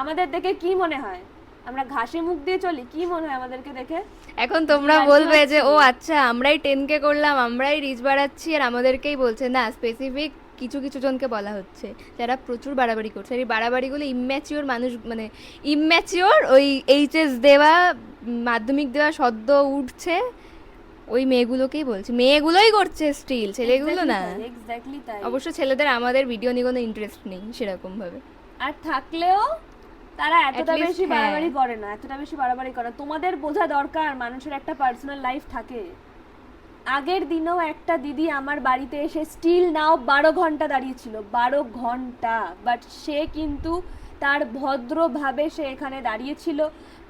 আমাদের দেখে কি মনে হয় আমরা ঘাসে মুখ দিয়ে চলি? কি মনে হয় আমাদেরকে দেখে? এখন তোমরা বলবে যে ও আচ্ছা আমরাই 10K করলাম, আমরাই রিচ বাড়াচ্ছি, আর আমাদেরকেই বলছে না। স্পেসিফিক কিছু কিছু জনকে বলা হচ্ছে যারা প্রচুর বাড়াবাড়ি করছে। এই বাড়াবাড়িগুলো ইম্যাচিওর মানুষ, মানে ইম্যাচিওর, ওই এইচএস দেওয়া, মাধ্যমিক দেওয়া সদ্য উঠছে ওই মেয়েগুলোকেই বলছে, মেয়েগুলোই করছে স্টিল, ছেলেগুলো না। এক্স্যাক্টলি তাই। অবশ্য ছেলেদের আমাদের ভিডিও নিয়ে কোনো ইন্টারেস্ট নেই সেরকম ভাবে, আর থাকলেও তারা এতটা বেশি বাড়াবাড়ি করে না, এতটা বেশি বাড়াবাড়ি করে। তোমাদের বোঝা দরকার মানুষের একটা পার্সোনাল লাইফ থাকে। আগের দিনেও একটা দিদি আমার বাড়িতে এসে স্টিল নাও 12 ঘন্টা দাঁড়িয়েছিল, 12 ঘন্টা, বাট সে কিন্তু তার ভদ্রভাবে সে এখানে দাঁড়িয়েছিল,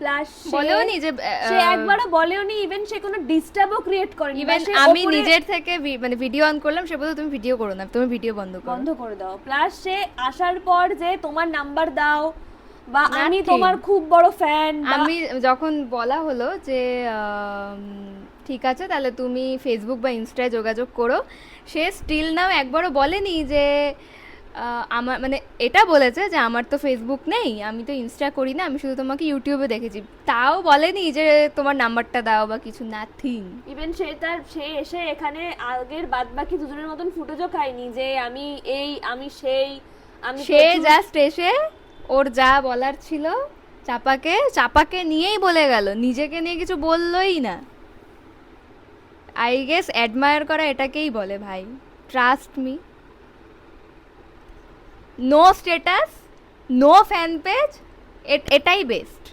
প্লাস বলেও নি যে সে একবারও বলেও নি, ইভেন সে কোনো ডিস্টার্বও ক্রিয়েট করেনি। ইভেন আমি নিজের থেকে মানে ভিডিও অন করলাম, সে বলতো তুমি ভিডিও করো না, তুমি ভিডিও বন্ধ করে দাও। প্লাস সে আসার পর যে তোমার নাম্বার দাও বা আমি Nothing. তোমার খুব বড় ফ্যান, আমি যখন বলা হলো যে ঠিক আছে তাহলে তুমি ফেসবুক বা ইনস্টায় যোগাযোগ করো, সে স্টিল নাও একবারও বলেনি যে আমার মানে এটা বলেছে যে আমার তো ফেসবুক নেই, আমি তো ইনস্টা করি না, আমি শুধু তোমাকে ইউটিউবে দেখেছি, তাও বলেনি যে তোমার নাম্বারটা দাও বা কিছু, নাথিং। ইভেন সে এসে এখানে আগের বাদ বাকি দুজনের মতন ফুটেজও খায়নি যে আমি এই আমি সেই, আমি সে জাস্ট এসে ওর যা বলার ছিল চাপাকে নিয়েই বলে গেল, নিজেকে নিয়ে কিছু বললোই না। আই গেস অ্যাডমায়ার করা এটাকেই বলে ভাই, trust me. No status, no fan page, এটাই বেস্ট।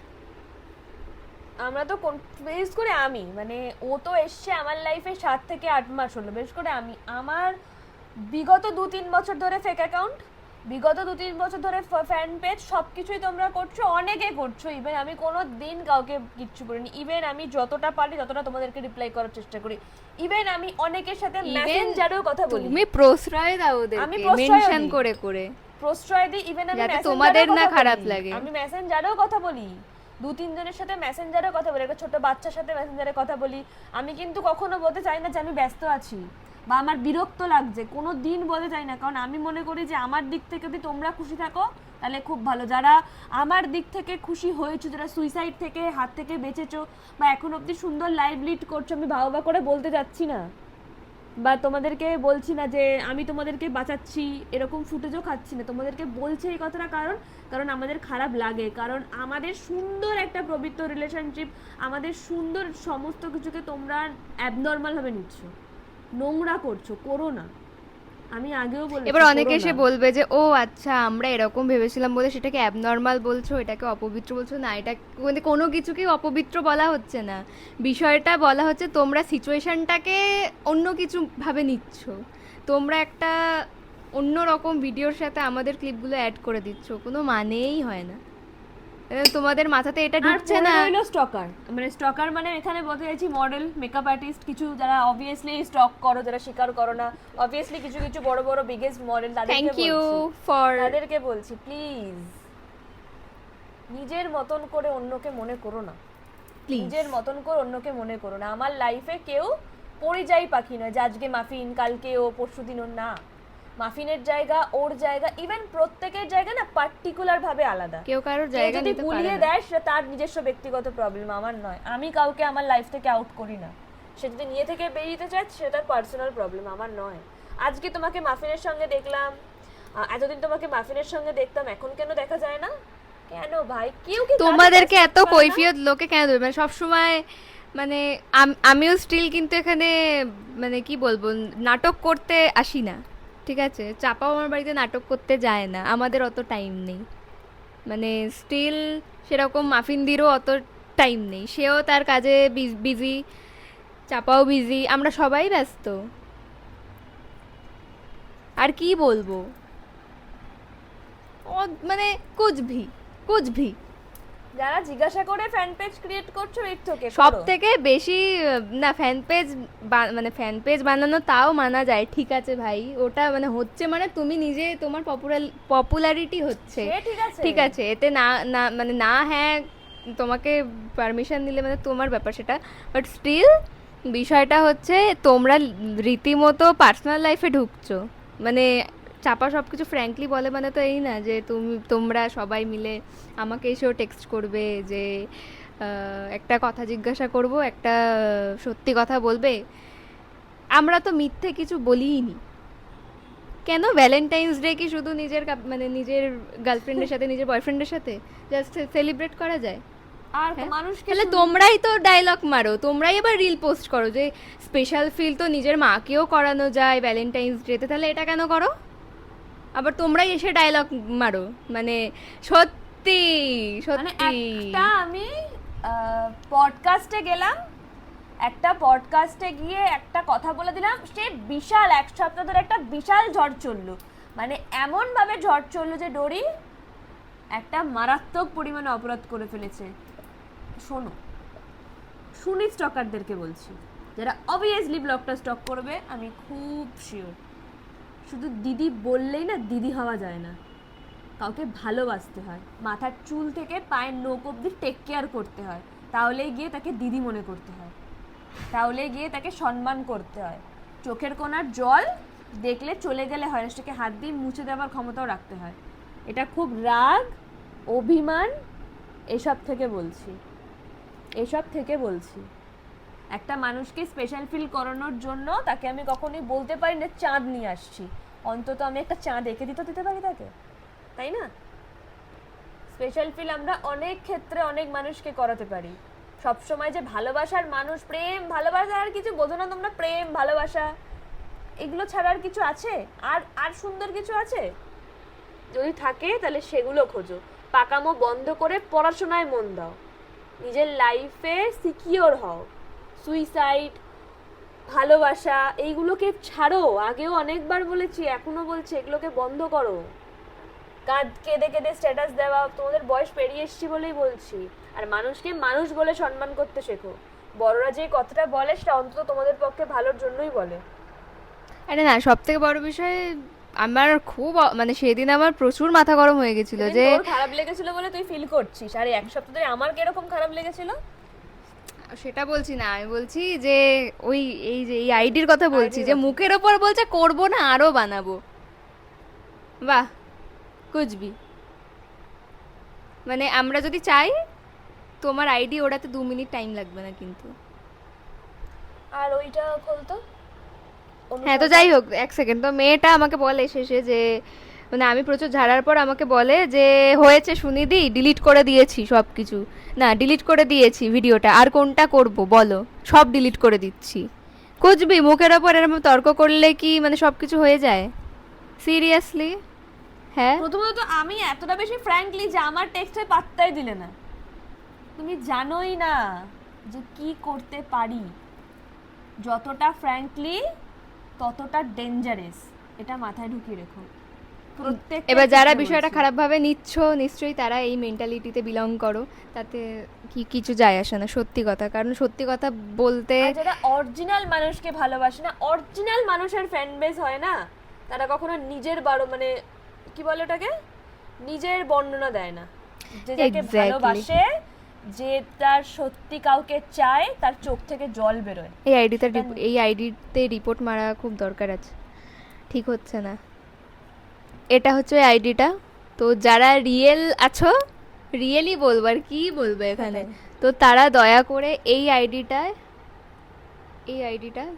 আমরা তো বিশেষ করে আমি মানে ও তো এসছে আমার লাইফে 7 থেকে 8 মাস হলো, বিশেষ করে আমি আমার বিগত 2-3 বছর ধরে ফেক অ্যাকাউন্ট, বিগত 2-3 বছর ধরে ফ্যান পেজ, সব কিছুই তোমরা করছো, অনেকে করছো। ইভেন আমি কোনো দিন কাউকে কিচ্ছু করিনি। ইভেন আমি যতটা পারি ততটা তোমাদেরকে রিপ্লাই করার চেষ্টা করি। ইভেন আমি অনেকের সাথে মেসেঞ্জারেও কথা বলি। তুমি প্রশ্রয় দাও ওদেরকে, আমি প্রশ্রয় মেনশন দিই। করে করে প্রশ্রয় দিই। ইভেন আমি যাতে তোমাদের না খারাপ লাগে। আমি মেসেঞ্জারেও কথা বলি, 2-3 জনের সাথে মেসেঞ্জারে কথা বলি, একটা ছোট বাচ্চার সাথে মেসেঞ্জারে কথা বলি। আমি কিন্তু কখনো বলতে চাই না যে আমি ব্যস্ত আছি বা আমার বিরক্ত লাগছে, কোনো দিন বলতে চাই না, কারণ আমি মনে করি যে আমার দিক থেকে যদি তোমরা খুশি থাকো তাহলে খুব ভালো। যারা আমার দিক থেকে খুশি হয়েছো, যারা সুইসাইড থেকে হাত থেকে বেঁচেছো বা এখন অবধি সুন্দর লাইভ লিড করছো, আমি ভাবা করে বলতে যাচ্ছি না বা তোমাদেরকে বলছি না যে আমি তোমাদেরকে বাঁচাচ্ছি, এরকম ফুটেজও খাচ্ছি না, তোমাদেরকে বলছি এই কথাটা কারণ আমাদের খারাপ লাগে, কারণ আমাদের সুন্দর একটা পবিত্র রিলেশনশিপ, আমাদের সুন্দর সমস্ত কিছুকে তোমরা অ্যাবনর্মাল ভাবে নিচ্ছ, নোংরা করছো, করো না। আমি আগেও বলেছি, এবার অনেকে এসে বলবে যে ও আচ্ছা আমরা এরকম ভেবেছিলাম বলে সেটাকে অ্যাবনর্মাল বলছো, এটাকে অপবিত্র বলছো। না, এটা কোনো কিছুকেই অপবিত্র বলা হচ্ছে না, বিষয়টা বলা হচ্ছে তোমরা সিচুয়েশনটাকে অন্য কিছু ভাবে নিচ্ছ, তোমরা একটা অন্য রকম ভিডিওর সাথে আমাদের ক্লিপগুলো অ্যাড করে দিচ্ছ, কোনো মানেই হয় না। তোমাদের মাথাতে এটা ঢুকছে না। হলো স্টকার, মানে স্টকার মানে এখানে বলতে চাইছি মডেল, মেকআপ আর্টিস্ট, কিছু যারা অবভিয়াসলি স্টক করো, যারা স্বীকার করো না, অবভিয়াসলি কিছু কিছু বড় বড় বিগেস্ট মডেল, তাদেরকে বলছি প্লিজ নিজের মতন করে অন্যকে মনে করো না, নিজের মতন করে অন্যকে মনে করো না। আমার লাইফে কেউ পরিযায়ী পাখি নয় যে আজকে মাফিন কালকে ও পরশুদিন ও, না। মাফিনের জায়গা ওর জায়গা, ইভেন প্রত্যেকের জায়গা না পার্টিকুলার ভাবে আলাদা। কেউ কারোর জায়গা যদি ভুলিয়ে দেয় সেটা তার নিজস্ব ব্যক্তিগত প্রবলেম, আমার নয়। আমি কাউকে আমার লাইফ থেকে আউট করি না, সে যদি নিয়ে থেকে বেরিয়ে চায় সেটা তার পার্সোনাল প্রবলেম, আমার নয়। আজকে তোমাকে মাফিনের সঙ্গে দেখলাম, এতদিন তোমাকে মাফিনের সঙ্গে দেখতাম, এখন কেন দেখা যায় না? কেন ভাই? কেউ কি তোমাদেরকে এত কৈফিয়ত লোকে কেন দেবে? মানে সবসময় মানে আমিও স্টিল কিন্তু এখানে মানে কি বলবো, নাটক করতে আসি না, ঠিক আছে? চাপাও আমার বাড়িতে নাটক করতে যায় না, আমাদের অত টাইম নেই। মানে স্টিল সেরকম মাফিনদিরও অত টাইম নেই, সেও তার কাজে বিজি, চাপাও বিজি, আমরা সবাই ব্যস্ত। আর কি বলবো, মানে কুচভি যারা জিজ্ঞাসা করে ফ্যান পেজ ক্রিয়েট করছো, ইটস ওকে। সব থেকে বেশি না ফ্যান পেজ, মানে ফ্যান পেজ বানানো তাও মানা যায়, ঠিক আছে ভাই, ওটা মানে হচ্ছে মানে তুমি নিজে তোমার পপুলারিটি হচ্ছে, ঠিক আছে, এতে না না মানে না, হ্যাঁ তোমাকে পারমিশন দিলে মানে তোমার ব্যাপার সেটা, বাট স্টিল বিষয়টা হচ্ছে তোমরা রীতিমতো পার্সোনাল লাইফে ঢুকছো। মানে চাপা সব কিছু ফ্র্যাঙ্কলি বলে মানে তো এই না যে তোমরা সবাই মিলে আমাকে এসেও টেক্সট করবে যে একটা কথা জিজ্ঞাসা করব, একটা সত্যি কথা বলবে। আমরা তো মিথ্যে কিছু বলিই নি। কেন ভ্যালেন্টাইন্স ডে কি শুধু মানে নিজের গার্লফ্রেন্ডের সাথে নিজের বয়ফ্রেন্ডের সাথে জাস্ট সেলিব্রেট করা যায়? আর মানুষকে তাহলে তোমরাই তো ডায়লগ মারো, তোমরাই আবার রিল পোস্ট করো যে স্পেশাল ফিল তো নিজের মাকেও করানো যায় ভ্যালেন্টাইন্স ডেতে, তাহলে এটা কেন করো? আবার তোমরাই এসে ডায়লগ মারো, মানে সত্যি সত্যি। আমি পডকাস্টে গেলাম, একটা পডকাস্টে গিয়ে একটা কথা বলে দিলাম, সে বিশাল 1 সপ্তাহ ধরে একটা বিশাল ঝড় চললো, মানে এমন ভাবে ঝড় চললো যে ডোরি একটা মারাত্মক পরিমাণে অপরাধ করে ফেলেছে। শোনো, শুনি স্টকারদেরকে বলছি, যারা অবভিয়াসলি ব্লগটা স্টক করবে, আমি খুব শিওর শুধু দিদি বললেই না দিদি হওয়া যায় না, কাউকে ভালোবাসতে হয়, মাথার চুল থেকে পায়ের নখ অব্দি টেক কেয়ার করতে হয়, তাহলেই গিয়ে তাকে দিদি মনে করতে হয়, তাহলেই গিয়ে তাকে সম্মান করতে হয়। চোখের কোণার জল দেখলে চলে গেলে হয় না, সেটাকে হাত দিয়ে মুছে দেওয়ার ক্ষমতাও রাখতে হয়। এটা খুব রাগ, অভিমান, এসব থেকে বলছি। একটা মানুষকে স্পেশাল ফিল করানোর জন্য তাকে আমি কখনোই বলতে পারি না চাঁদ নিয়ে আসছি, অন্তত আমি একটা চাঁদ এঁকে দিতে পারি তাকে, তাই না? স্পেশাল ফিল আমরা অনেক ক্ষেত্রে অনেক মানুষকে করাতে পারি। সবসময় যে ভালোবাসার মানুষ, প্রেম ভালোবাসা আর কিছু বোঝো না তোমরা, প্রেম ভালোবাসা এগুলো ছাড়া আর কিছু আছে? আর সুন্দর কিছু আছে? যদি থাকে তাহলে সেগুলো খোঁজো। পাকামো বন্ধ করে পড়াশোনায় মন দাও, নিজের লাইফে সিকিওর হও। সুইসাইড, ভালোবাসা এইগুলোকে ছাড়ো। আগেও অনেকবার বলেছি, এখনো বলছি, এগুলোকে বন্ধ করো। কেঁদে কেঁদে স্ট্যাটাস দেওয়া, তোমাদের বয়স পেরিয়ে এসছি বলেই বলছি। আর মানুষকে মানুষ বলে সম্মান করতে শেখো। বড়রা যে কথাটা বলে সেটা অন্তত তোমাদের পক্ষে ভালোর জন্যই বলে। আরে না, সব থেকে বড় বিষয় আমার খুব মানে সেদিন আমার প্রচুর মাথা গরম হয়ে গেছিল যে তোর খারাপ লেগেছিল বলে তুই ফিল করছিস, আর এক সপ্তাহ ধরে আমার কিরকম খারাপ লেগেছিল সেটা বলছি না, আমি বলছি যে ওই এই যে এই আইডির কথা বলছি, যে মুখের ওপর বলছে করবো না আরো বানাবো। বাহ, কুচবি মানে আমরা যদি চাই তোমার আইডি ওড়াতে 2 মিনিট টাইম লাগবে না কিন্তু। আর ওইটা বলতো হ্যাঁ, তো যাই হোক, এক সেকেন্ড। তো মেয়েটা আমাকে বলে শেষে যে মানে আমি প্রচুর ঝাড়ার পর আমাকে বলে যে হয়েছে সুনিধি, ডিলিট করে দিয়েছি সব কিছু। না, ডিলিট করে দিয়েছি ভিডিওটা, আর কোনটা করব বলো, সব ডিলিট করে দিচ্ছি। কুচবি মুখের ওপর এরকম তর্ক করলে কি মানে সব কিছু হয়ে যায়? সিরিয়াসলি? হ্যাঁ, প্রথমত আমি এতটা বেশি ফ্র্যাঙ্কলি যে আমার টেক্সটে পাত্তাই দিলে না। তুমি জানোই না যে কি করতে পারি। যতটা ফ্র্যাঙ্কলি ততটা ডেঞ্জারাস, এটা মাথায় ঢুকিয়ে রেখো। এবার যারা বিষয়টা খারাপভাবে নিচ্ছ নিশ্চয়ই তারা এই মেন্টালিটিতে বিলং করো, তাতে কি কিছু যায় আসে না, সত্যি কথা। কারণ সত্যি কথা বলতে যারা অরিজিনাল মানুষকে ভালোবাসে না, অরিজিনাল মানুষের ফ্যান বেস হয় না, তারা কখনো নিজের মানে কি বলে ওটাকে, নিজের বর্ণনা দেয় না। যে যাকে ভালোবাসে, যে তার সত্যি কাউকে চায়, তার চোখ থেকে জল বেরোয়। এই আইডিতে রিপোর্ট মারা খুব দরকার আছে, ঠিক হচ্ছে না। এটা হচ্ছে ওই আইডিটা। তো যারা রিয়েল আছো, রিয়েলি বলবো, আর কি বলবো এখানে, তো তারা দয়া করে এই আইডিটা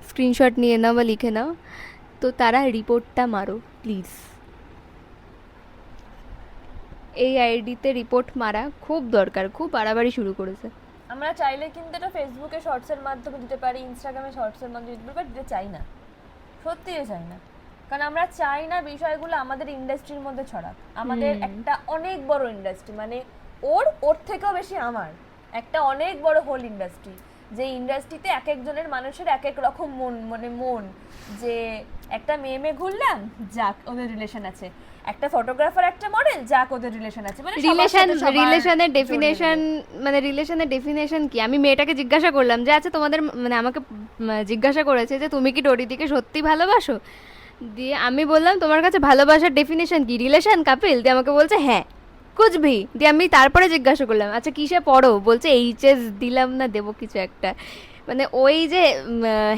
স্ক্রিনশট নিয়ে নাও বা লিখে নাও, তো তারা রিপোর্টটা মারো প্লিজ। এই আইডিতে রিপোর্ট মারা খুব দরকার, খুব বাড়াবাড়ি শুরু করেছে। আমরা চাইলে কিন্তু এটা ফেসবুকে শর্টসের মাধ্যমে দিতে পারি, ইনস্টাগ্রামে শর্টসের মাধ্যমে দিতে পারি, বাট দিতে চাই না, সত্যিই চাই না। কারণ আমরা চাই না বিষয়গুলো আমাদের ইন্ডাস্ট্রির মধ্যে ছড়াক। আমাদের একটা অনেক বড় ইন্ডাস্ট্রি, মানে ওর থেকেও বেশি আমার একটা অনেক বড় হোল ইন্ডাস্ট্রি, যে ইন্ডাস্ট্রিতে এক একজনের মানুষের এক এক রকম মন, যে একটা মেয়ে ঘুরলাম, যাক ওদের রিলেশন আছে, একটা ফটোগ্রাফার একটা মডেল, যাক ওদের রিলেশন আছে। মানে রিলেশনের ডেফিনেশন কি? আমি মেয়েটাকে জিজ্ঞাসা করলাম যে আচ্ছা তোমাদের মানে আমাকে জিজ্ঞাসা করেছে যে তুমি কি ডরিদিকে সত্যি ভালোবাসো, দিয়ে আমি বললাম তোমার কাছে ভালোবাসার ডেফিনেশন কি, রিলেশন, কাপিল? দিয়ে আমাকে বলছে হ্যাঁ, কুচবি। দিয়ে আমি তারপরে জিজ্ঞাসা করলাম আচ্ছা কিসে পড়ো, বলছে এইচএস দিলাম না দেবো কিছু একটা। মানে ওই যে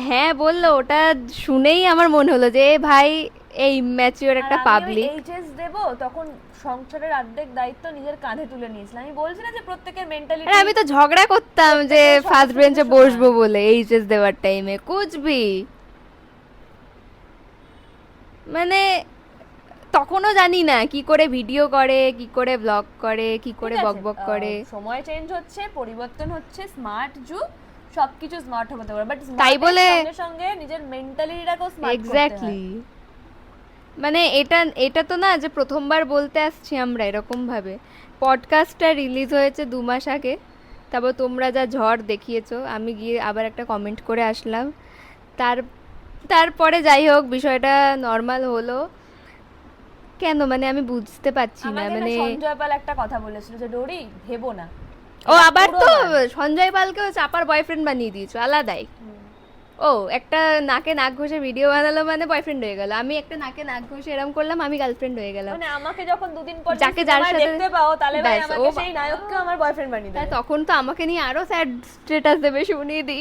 হ্যাঁ বললো, ওটা শুনেই আমার মনে হলো যে ভাই এই ম্যাচিওর একটা পাবলিক। এইচএস দেবো তখন সংসারের অর্ধেক দায়িত্ব নিজের কাঁধে তুলে নিয়েছিলাম। আমি বলছি না যে প্রত্যেকের মেন্টালিটি, আমি তো ঝগড়া করতাম যে ফার্স্ট বেঞ্চে বসবো বলে এইচএস দেওয়ার টাইমে। কুচবি মানে তখনও জানি না কি করে ভিডিও করে, কি করে ব্লগ করে, কি করে বকবক করে। সময় চেঞ্জ হচ্ছে, পরিবর্তন হচ্ছে, স্মার্ট যুগ, সবকিছু স্মার্ট হতে পারে, বাট তাই বলে সঙ্গে সঙ্গে নিজের মেন্টালিটিটাকেও স্মার্ট করতে হয়। এক্স্যাক্টলি, মানে এটা তো না যে প্রথমবার বলতে আসছি আমরা এরকম ভাবে। পডকাস্টটা রিলিজ হয়েছে 2 মাস আগে, তারপর তোমরা যা ঝড় দেখিয়েছো, আমি গিয়ে আবার একটা কমেন্ট করে আসলাম। তারপরে যাই হোক বিষয়টা নর্মাল হলো। কেন মানে আমি বুঝতে পারছি না আমাকে না মানে সঞ্জয় পাল একটা কথা বলেছিল যে ডোরি ভেবো না। ও এটা আবার পুরো তো নয়। সঞ্জয় পালকেও চাপার বয়ফ্রেন্ড বানিয়ে দিয়েছো আলাদাই। ও একটা নাকে নাক ঘষে ভিডিও বানালো মানে বয়ফ্রেন্ড হয়ে গেল, আমি একটা নাকে নাক ঘষে এরকম করলাম আমি গার্লফ্রেন্ড হয়ে গেলাম। মানে আমাকে যখন দুদিন পর যাকে যার সাথে দেখতে পাও তাহলে ভাই ব্যাস, আমাকে ও সেই নায়ককে আমার বয়ফ্রেন্ড বানিয়ে তাই দেবে। তখন তো আমাকে নিয়ে আরো স্যাড স্ট্যাটাস দেবে, শুনিয়ে দি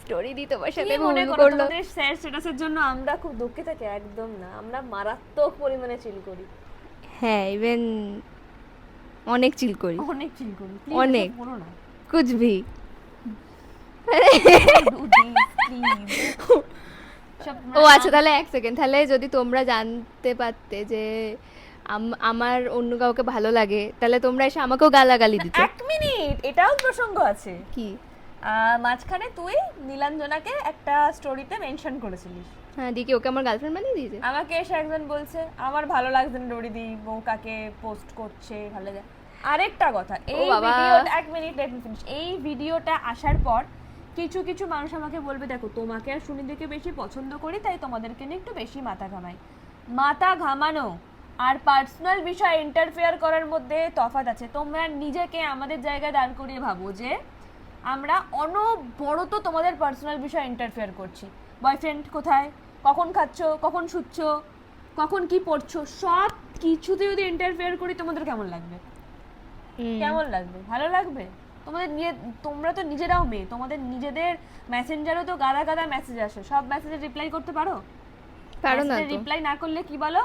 স্টোরি দি তোমার সাথে কি মনে ভুল করো করলো। তোমাদের স্যাড স্ট্যাটাসের জন্য আমরা খুব দুঃখে থাকি? একদম না, আমরা মারাত্মক পরিমাণে চিল করি, হ্যাঁ ইভেন অনেক চিল করি, অনেক চিল করি। অনেক। এসব করো না কুছ ভি। ও আচ্ছা তাহলে এক সেকেন্ড, তাহলে যদি তোমরা জানতে পারতে যে আমার অন্য কাউকে ভালো লাগে তাহলে তোমরা এসে আমাকেও গালাগালি দিতে। এক মিনিট, এটাও প্রসঙ্গ আছে। কি? মাঝখানে তুই নীলাঞ্জনাকে একটা স্টোরিতে মেনশন করেছিলিস। হ্যাঁ দিকে ওকে আমার গার্লফ্রেন্ড বানিয়ে দিয়েছে। আমাকে এসে একজন বলছে আমার ভালো লাগছে না ডোরিদি বউকাকে পোস্ট করছে, ভালো লাগে। আরেকটা কথা, এই বাবা। ভিডিওটা এক মিনিট লেট মি ফিনিশ। এই ভিডিওটা আসার পর কিছু কিছু মানুষ আমাকে বলবে দেখো তোমাকে আর সুনিধিকে বেশি পছন্দ করি তাই তোমাদেরকে নিয়ে একটু বেশি মাথা ঘামাই। মাথা ঘামানো আর পার্সোনাল বিষয় ইন্টারফেয়ার করার মধ্যে তফাৎ আছে। তোমরা নিজেকে আমাদের জায়গায় দাঁড় করিয়ে ভাবো যে আমরা অনবরত তোমাদের পার্সোনাল বিষয় ইন্টারফেয়ার করছি। বয়ফ্রেন্ড কোথায়, কখন খাচ্ছ, কখন শুচ্ছ, কখন কি পড়ছো, সব কিছুতে যদি ইন্টারফেয়ার করি তোমাদের কেমন লাগবে? কেমন লাগবে? ভালো লাগবে? তোমাদের নিয়ে তোমরা তো নিজেরাও মেয়ে, তোমাদের নিজেদের মেসেঞ্জারও তো গাদা গাদা মেসেজ আসে, সব মেসেজে রিপ্লাই করতে পারো? পারো না তো। রিপ্লাই না করলে কি বলো?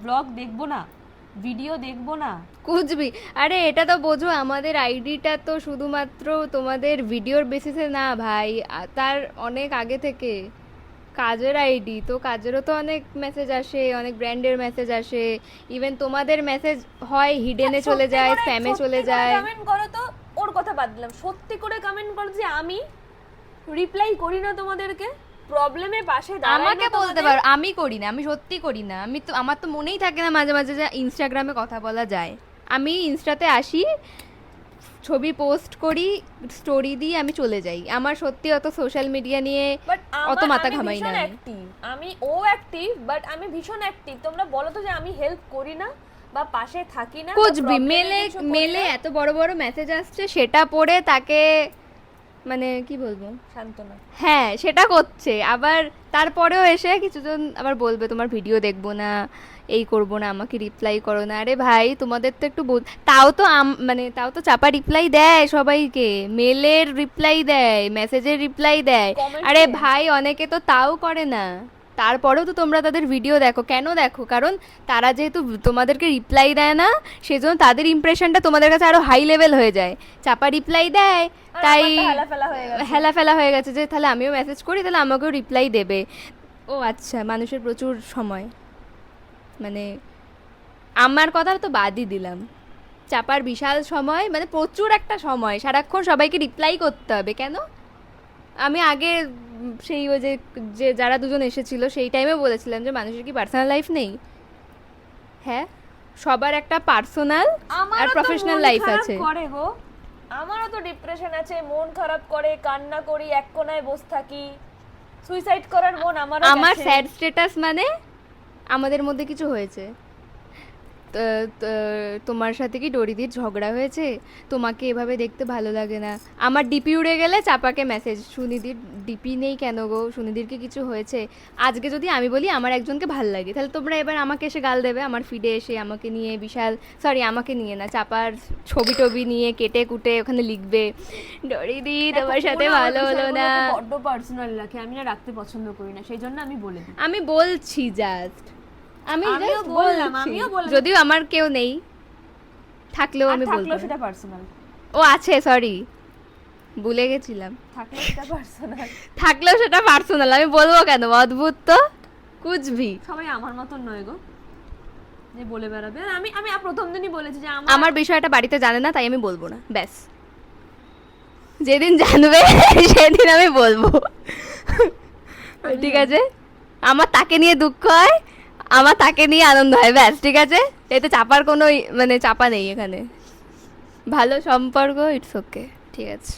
ব্লগ দেখবো না, ভিডিও দেখবো না। কুচবি। আরে এটা তো বোঝো আমাদের আইডিটা তো শুধুমাত্র তোমাদের ভিডিওর বেসিসে না ভাই, তার অনেক আগে থেকে কাজের আইডি, তো কাজেরও তো অনেক মেসেজ আসে, অনেক ব্র্যান্ডের মেসেজ আসে, ইভেন তোমাদের মেসেজ হয় হিডেনে চলে যায়, স্প্যামে চলে যায়। কমেন্ট করো তো, ওর কথা বাদ দিলাম, সত্যি করে কমেন্ট করো যে আমি রিপ্লাই করি না তোমাদেরকে, প্রবলেমে পাশে দাঁড়াই না আমাকে বলতে তোমাদের। পারো আমি করি না, আমি সত্যি করি না, আমি তো আমার তো মনেই থাকে না মাঝে মাঝে যে ইনস্টাগ্রামে কথা বলা যায়। আমি ইনস্টাতে আসি, ছবি পোস্ট করি, স্টোরি দিই, আমি চলে যাই। আমার সত্যি অত সোশ্যাল মিডিয়া নিয়ে বাট অত মাথা ঘামাই না আমি। অ্যাক্টিভ, আমি ও অ্যাক্টিভ, বাট আমি ভীষণ অ্যাক্টিভ। তোমরা বলো তো যে আমি হেল্প করি না বা পাশে থাকি না, কুচবি মেলে মেলে এত বড় বড় মেসেজ আসছে সেটা পড়ে তাকে মানে কি বলবো, শান্তনা। হ্যাঁ সেটা করছে, আবার তারপরেও এসে কিছুজন আবার বলবে তোমার ভিডিও দেখবো না, এই করবো না, আমাকে রিপ্লাই করো না। আরে ভাই তোমাদের তো একটু তাও তো মানে তাও তো চাপা রিপ্লাই দেয় সবাইকে, মেলের রিপ্লাই দেয়, মেসেজের রিপ্লাই দেয়। আরে ভাই অনেকে তো তাও করে না, তারপরেও তো তোমরা তাদের ভিডিও দেখো। কেন দেখো? কারণ তারা যেহেতু তোমাদেরকে রিপ্লাই দেয় না সেজন্য তাদের ইমপ্রেশনটা তোমাদের কাছে আরো হাই লেভেল হয়ে যায়। চাপা রিপ্লাই দেয় তাই হেলাফেলা হয়ে গেছে যে তাহলে আমিও মেসেজ করি তাহলে আমাকেও রিপ্লাই দেবে। ও আচ্ছা, মানুষের প্রচুর সময়, মানে আমার কথা তো বাদই দিলাম, চাপার বিশাল সময়, মানে প্রচুর একটা সময়, সারাক্ষণ সবাইকে রিপ্লাই করতে হবে। কেন? আমি আগে সেই ওই যে যে যারা দুজন এসেছিল সেই টাইমে বলেছিলাম যে মানুষের কি পার্সোনাল লাইফ নেই? হ্যাঁ, সবার একটা পার্সোনাল আর প্রফেশনাল লাইফ আছে। করে গো, আমারও তো ডিপ্রেশন আছে, মন খারাপ করে, কান্না করি, এক কোণায় বসে থাকি, সুইসাইড করার মন আমারও আছে। আমার স্যাড স্ট্যাটাস মানে আমাদের মধ্যে কিছু হয়েছে, তোমার সাথে কি ডরিদির ঝগড়া হয়েছে, তোমাকে এভাবে দেখতে ভালো লাগে না, আমার ডিপি উড়ে গেলে চাপাকে মেসেজ, সুনিধির ডিপি নেই কেন গো, সুনিধির কি কিছু হয়েছে? আজকে যদি আমি বলি আমার একজনকে ভাল লাগে তাহলে তোমরা এবার আমাকে এসে গাল দেবে, আমার ফিডে এসে আমাকে নিয়ে বিশাল, সরি আমাকে নিয়ে না, চাপার ছবি টবি নিয়ে কেটে কুটে ওখানে লিখবে ডরিদি তোমার সাথে ভালো হলো না। বড্ড পার্সোনাল রাখে, আমি না রাখতে পছন্দ করি না, সেই জন্য আমি বলে দিই। আমি বলছি জাস্ট, আমিও বললাম। যদিও আমার কেউ নেই, থাকলেও আমি বলবো। সেটা পার্সোনাল। ও আছে, সরি ভুলে গেছিলাম। থাকলেও সেটা পার্সোনাল। থাকলেও সেটা পার্সোনাল, আমি বলবো কেন? অদ্ভুত তো, কুচবি। সবাই আমার মতন নয় গো যে বলে বেড়াবে। আর আমি আমি প্রথম দিনই বলেছি যে আমার বিষয়টা বাড়িতে জানে না তাই আমি বলবো না, ব্যাস। যেদিন জানবে সেদিন আমি বলবো, ঠিক আছে? আমার তাকে নিয়ে দুঃখ হয়, আমার তাকে নিয়ে আনন্দ হয়, ব্যাস, ঠিক আছে? এতে চাপার কোনো মানে চাপা নেই এখানে, ভালো সম্পর্ক, ইটস ওকে, ঠিক আছে?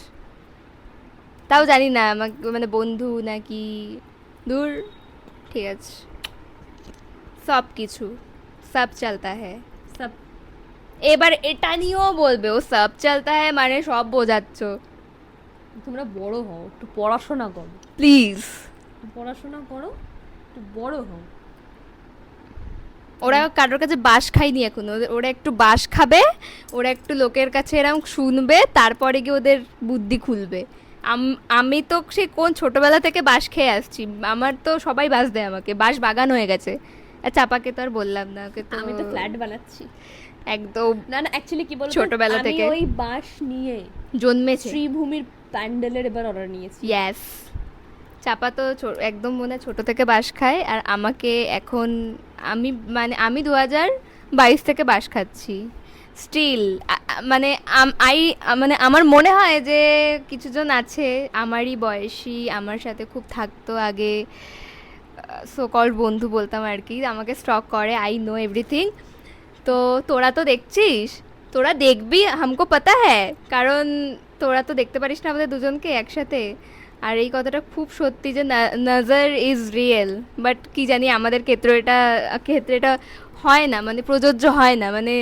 তাও জানি না আমাকে মানে বন্ধু নাকি দূর, ঠিক আছে? সব কিছু সব চলতা হ্যায়। সব এবার এটা নিয়েও বলবে ও সব চলতা হ্যায় মানে সব বোঝাচ্ছ। তোমরা বড় হও, একটু পড়াশোনা করো, প্লিজ। পড়াশোনা করো, একটু বড় হও। ওরা কারোর কাছে বাস খায়নি এখন, ওরা একটু বাস খাবে, ওরা একটু লোকের কাছে এরকম শুনবে, তারপরে গিয়ে ওদের বুদ্ধি খুলবে। আমি তো সে কোন ছোটবেলা থেকে বাস খেয়ে আসছি, আমার তো সবাই বাস দেয় আমাকে, বাস বাগান হয়ে গেছে। আর চাপাকে তো আর বললাম না, ওকে তো আমি তো ফ্ল্যাট বানাচ্ছি একদম না না, অ্যাকচুয়ালি কি বলতো, ছোটবেলা আমি থেকে ওই বাঁশ নিয়ে জন্মেছে। শ্রীভূমির প্যান্ডেলের এবার অর্ডার নিয়েছি। ইয়েস, চাপা তো একদম মনে হয় ছোট থেকে বাস খায়, আর আমাকে এখন আমি 2022 থেকে বাস খাচ্ছি স্টিল। মানে মানে আমার মনে হয় যে কিছুজন আছে আমারই বয়সী, আমার সাথে খুব থাকতো আগে, সো কল্ড বন্ধু বলতাম আর কি, আমাকে স্টক করে, আই নো এভরিথিং। তো তোরা তো দেখছিস, তোরা দেখবি, হামকো পাতা হ্যায়, কারণ তোরা তো দেখতে পারিস না আমাদের দুজনকে একসাথে। আর এই কথাটা খুব সত্যি যে নজর ইজ রিয়েল, বাট কি জানি আমাদের ক্ষেত্রে এটা হয় না, মানে প্রযোজ্য হয় না, মানে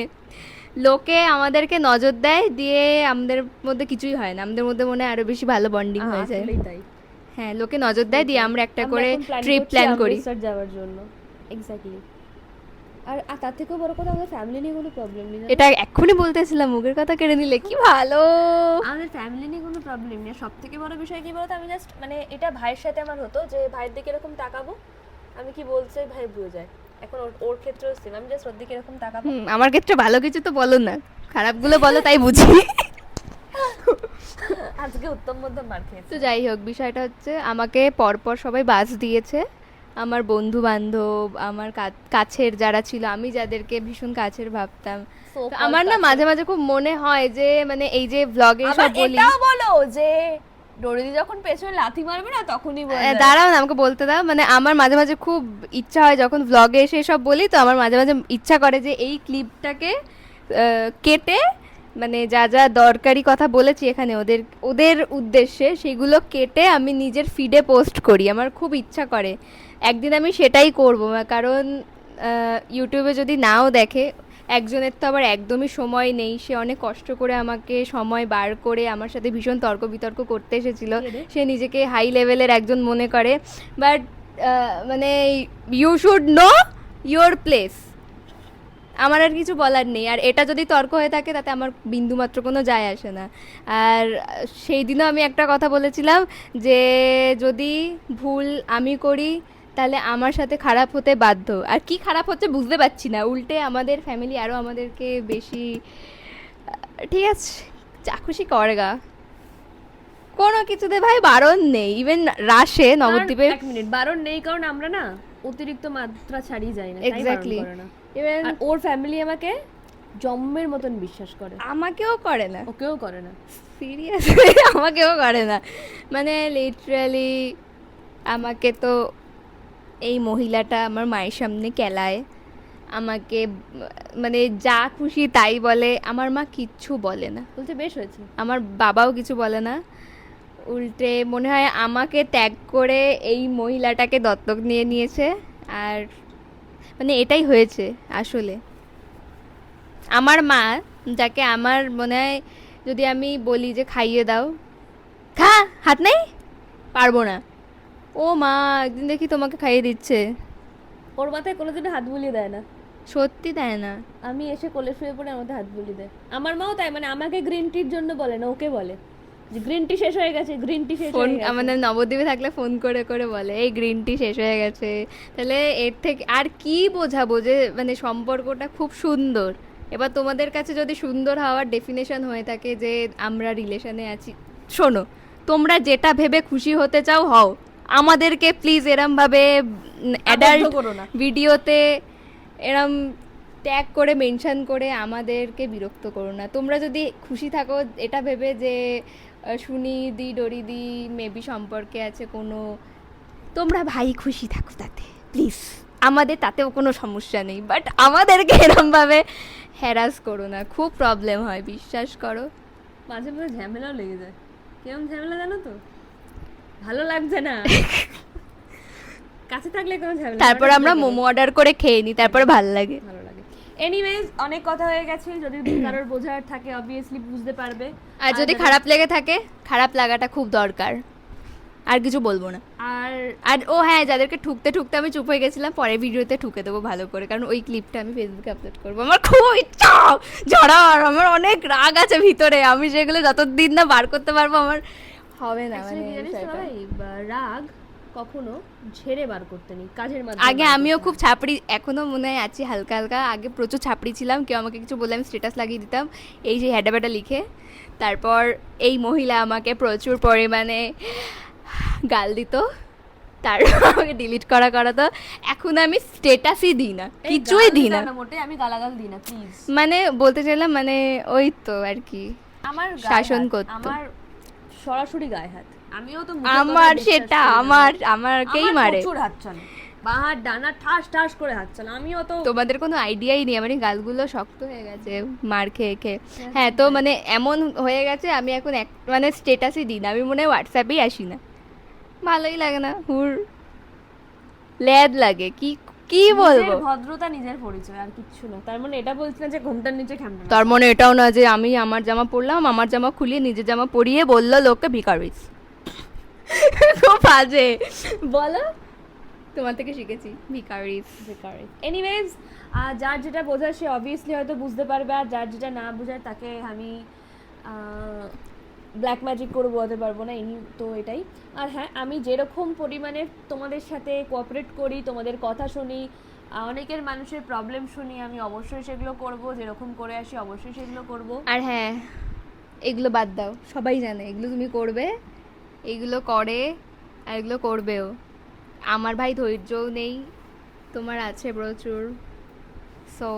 লোকে আমাদেরকে নজর দেয়, দিয়ে আমাদের মধ্যে কিছুই হয় না, আমাদের মধ্যে মনে হয় আরো বেশি ভালো বন্ডিং হয়ে যায়। আসলেই তাই। হ্যাঁ, লোকে নজর দেয়, দিয়ে আমরা একটা করে এখন ট্রিপ প্ল্যান করি। অমৃতসর যাওয়ার জন্য। এক্স্যাক্টলি। আর তার থেকেও বড় কথা, আমাদের ফ্যামিলি নিয়ে কোনো প্রবলেম নেই। এটা এক্ষুনি বলতেছিলাম, মুখের কথা কেড়ে নিলে, কি ভালো। আমাদের ফ্যামিলি নিয়ে কোনো প্রবলেম নেই। সব থেকে বড় বিষয় কি বলতো, আমি জাস্ট মানে এটা ভাইয়ের সাথে আমার হতো যে ভাইয়ের দিকে এরকম তাকাবো, আমি কি বলছে ভাই বুঝে যায়। এখন ওর ক্ষেত্রেও সেম, আমি জাস্ট ওর দিকে এরকম তাকাবো। আমার ক্ষেত্রে ভালো কিছু তো বলো না, খারাপগুলো বলো, তাই বুঝি। আজকে উত্তম মধ্যম মার খেয়েছে। তো যাই হোক, বিষয়টা হচ্ছে আমাকে পরপর সবাই বাস দিয়েছে, আমার বন্ধু বান্ধব, আমার কাছের যারা ছিল, আমি যাদেরকে ভীষণ কাছের ভাবতাম। তো আমার না মাঝে মাঝে খুব মনে হয় যে মানে এই যে ব্লগে সব বলি, এটাও বলো যে ডরিদি যখন পেছনে লাথি মারবে না তখনই বলবে। দাঁড়াও না, আমাকে বলতে দাও। মানে আমার মাঝে মাঝে খুব ইচ্ছা হয় যখন ব্লগে এসে সব বলি, তো আমার মাঝে মাঝে ইচ্ছা করে যে এই ক্লিপটাকে কেটে, মানে যা যা দরকারি কথা বলেছি এখানে ওদের উদ্দেশ্যে, সেগুলো কেটে আমি নিজের ফিডে পোস্ট করি। আমার খুব ইচ্ছা করে একদিন আমি সেটাই করব, কারণ ইউটিউবে যদি নাও দেখে, একজনের তো আবার একদমই সময় নেই, সে অনেক কষ্ট করে আমাকে সময় বার করে আমার সাথে ভীষণ তর্ক বিতর্ক করতে এসেছিল, সে নিজেকে হাই লেভেলের একজন মনে করে, বাট মানে you should know your place. আমার আর কিছু বলার নেই, আর এটা যদি তর্ক হয়ে থাকে তাতে আমার বিন্দুমাত্র কোনো যায় আসে না। আর সেই দিনও আমি একটা কথা বলেছিলাম যে যদি ভুল আমি করি তাহলে আমার সাথে খারাপ হতে বাধ্য। আর কি খারাপ হচ্ছে বুঝতে পারছি না, উল্টে আমাদের ফ্যামিলি আরও আমাদেরকে বেশি, ঠিক আছে যা খুশি করেগা, কোনো কিছুতে ভাই বারণ নেই। ইভেন রাশে নবদ্বীপে, এক মিনিট, বারণ নেই কারণ আমরা না অতিরিক্ত মাত্রা ছাড়িয়ে যাই না, এক্স্যাক্টলি। ইভেন ওর ফ্যামিলি আমাকে জম্মের মতন বিশ্বাস করে, আমাকেও করে না, ওকেও করে না, সিরিয়াসলি আমাকেও করে না, মানে লিটারালি আমাকে তো এই মহিলাটা আমার মায়ের সামনে কেলায়, আমাকে মানে যা খুশি তাই বলে, আমার মা কিচ্ছু বলে না, বলছে বেশ হয়েছে। আমার বাবাও কিছু বলে না, উল্টে মনে হয় আমাকে ত্যাগ করে এই মহিলাটাকে দত্তক নিয়ে নিয়েছে। আর মানে এটাই হয়েছে আসলে। আমার মা, যাকে আমার মনে হয় যদি আমি বলি যে খাইয়ে দাও, খা, হাত নেই, পারবো না, ও মা একদিন দেখি তোমাকে খাইয়ে দিচ্ছে, ওর মাথায় কোনোদিনও হাত বুলিয়ে দেয় না, সত্যি দেয় না। আমি এসে কোলে শুয়ে পড়ে আমার হাত বুলিয়ে দেয়। আমার মাও তাই, মানে আমাকে গ্রিন টির জন্য বলে না, ওকে বলে যে গ্রিন টি শেষ হয়ে গেছে, গ্রিন টি শেষ ফোন হয়ে গেছে। আমাদের নবদ্বীপে থাকলে ফোন করে করে বলে এই গ্রিন টি শেষ হয়ে গেছে। তাহলে এর থেকে আর কি বোঝাবো যে মানে সম্পর্কটা খুব সুন্দর। এবার তোমাদের কাছে যদি সুন্দর হওয়ার ডেফিনেশন হয়ে থাকে যে আমরা রিলেশনে আছি, শোনো, তোমরা যেটা ভেবে খুশি হতে চাও হও, আমাদেরকে প্লিজ এরমভাবে অ্যাডাল্ট করো না। ভিডিওতে এরম ট্যাগ করে মেনশন করে আমাদেরকে বিরক্ত করো না। তোমরা যদি খুশি থাকো এটা ভেবে যে সুনিদি ডরিদি মেবি সম্পর্কে আছে কোনো, তোমরা ভাই খুশি থাকো তাতে প্লিজ, আমাদের তাতেও কোনো সমস্যা নেই, বাট আমাদেরকে এরমভাবে হ্যারাস করো না, খুব প্রবলেম হয়, বিশ্বাস করো। মাঝে মাঝে ঝামেলাও লেগে যায়। কেমন ঝামেলা জানো তো, ভালো লাগছে না, কাছে থাকলে কোনো ঝামেলা, তারপর আমরা মোমো অর্ডার করে খেয়ে নিই, তারপরে ভাল লাগে। ভালো লাগে। এনিওয়েজ অনেক কথা হয়ে গেছে, যদি কারোর বোঝার থাকে অবভিয়াসলি বুঝতে পারবে, আর যদি খারাপ লেগে থাকে, খারাপ লাগাটা খুব দরকার, আর কিছু বলবো না। আর আর ও হ্যাঁ, যাদেরকে ঠুকতে ঠুকতে আমি চুপ হয়ে গেছিলাম, পরের ভিডিওতে ঠুকে দেবো ভালো করে, কারণ ওই ক্লিপটা আমি ফেসবুকে আপলোড করবো। আমার খুব ইচ্ছা ঝড়ার, আমার অনেক রাগ আছে ভিতরে, আমি সেগুলো যতদিন না বার করতে পারবো আমার হবে না। মানে actually কি জানিস তো বিষয়টা। ভাই, রাগ কখনো ঝেড়ে বার করতে নেই, কাজের মাধ্যমে আগে বার আমিও করতে খুব ছাপড়ি, এখনো মনে হয় আছি হালকা হালকা, আগে প্রচুর ছাপড়ি ছিলাম, কেউ আমাকে কিছু বললে আমি স্ট্যাটাস লাগিয়ে দিতাম এই যে হ্যাডা ব্যাটা লিখে। তারপর এই মহিলা আমাকে প্রচুর পরিমাণে গাল দিত, তারপর আমাকে ডিলিট করাতো। এখন আমি স্ট্যাটাসই দিই না, এই কিছুই গাল দিই দিতে না। হয় না মোটে, আমি গালাগাল দিই না প্লিজ। মানে বলতে চাইলাম মানে ওই তো আর কি, আমার গায়ে শাসন হাত, করতো। আমার সরাসরি গায়ে হাত, আমিও তো মুখের আমার কথায় বিশ্বাস সেটা করি না। আমারকেই আমার মারে। প্রচুর হাত চলে, বাঁ হাত ডান হাত ঠাস ঠাস করে হাত চলে, আমিও তো তোমাদের কোনো আইডিয়াই নেই, আমার এই গালগুলো শক্ত হয়ে গেছে মার খেয়ে খেয়ে। হ্যাঁ, তো মানে এমন হয়ে গেছে আমি এখন মানে স্ট্যাটাসই দিই না, আমি মনে হয় হোয়াটসঅ্যাপেই আসি না, ভালোই লাগে না, হুর ল্যাদ লাগে, কি কি বলবো। নিজের ভদ্রতা নিজের পরিচয়, আর কিচ্ছু না। তার মানে এটা বলছি না যে ঘুমটার নিচে খ্যামটা তার মানে এটাও না যে আমি আমার জামা পরলাম, আমার জামা খুলিয়ে নিজের জামা পরিয়ে বললো লোককে ভিখারিস। খুব বাজে, বলো, তোমার থেকে শিখেছি ভিখারিস। এনিওয়েজ, যার যেটা বোঝায় সে অবভিয়াসলি হয়তো বুঝতে পারবে, আর যার যেটা না বোঝায় তাকে আমি ব্ল্যাক ম্যাজিক করে বোঝাতে পারবো না, তো এটাই। আর হ্যাঁ, আমি যেরকম পরিমাণে তোমাদের সাথে কোঅপারেট করি, তোমাদের কথা শুনি, অনেকের মানুষের প্রবলেম শুনি, আমি অবশ্যই সেগুলো করব, যেরকম করে আসি অবশ্যই সেগুলো করব। আর হ্যাঁ, এগুলো বাদ দাও, সবাই জানে এগুলো তুমি করবে, এগুলো করে, আর এগুলো করবেও। আমার ভাই ধৈর্যও নেই, তোমার আছে প্রচুর। সো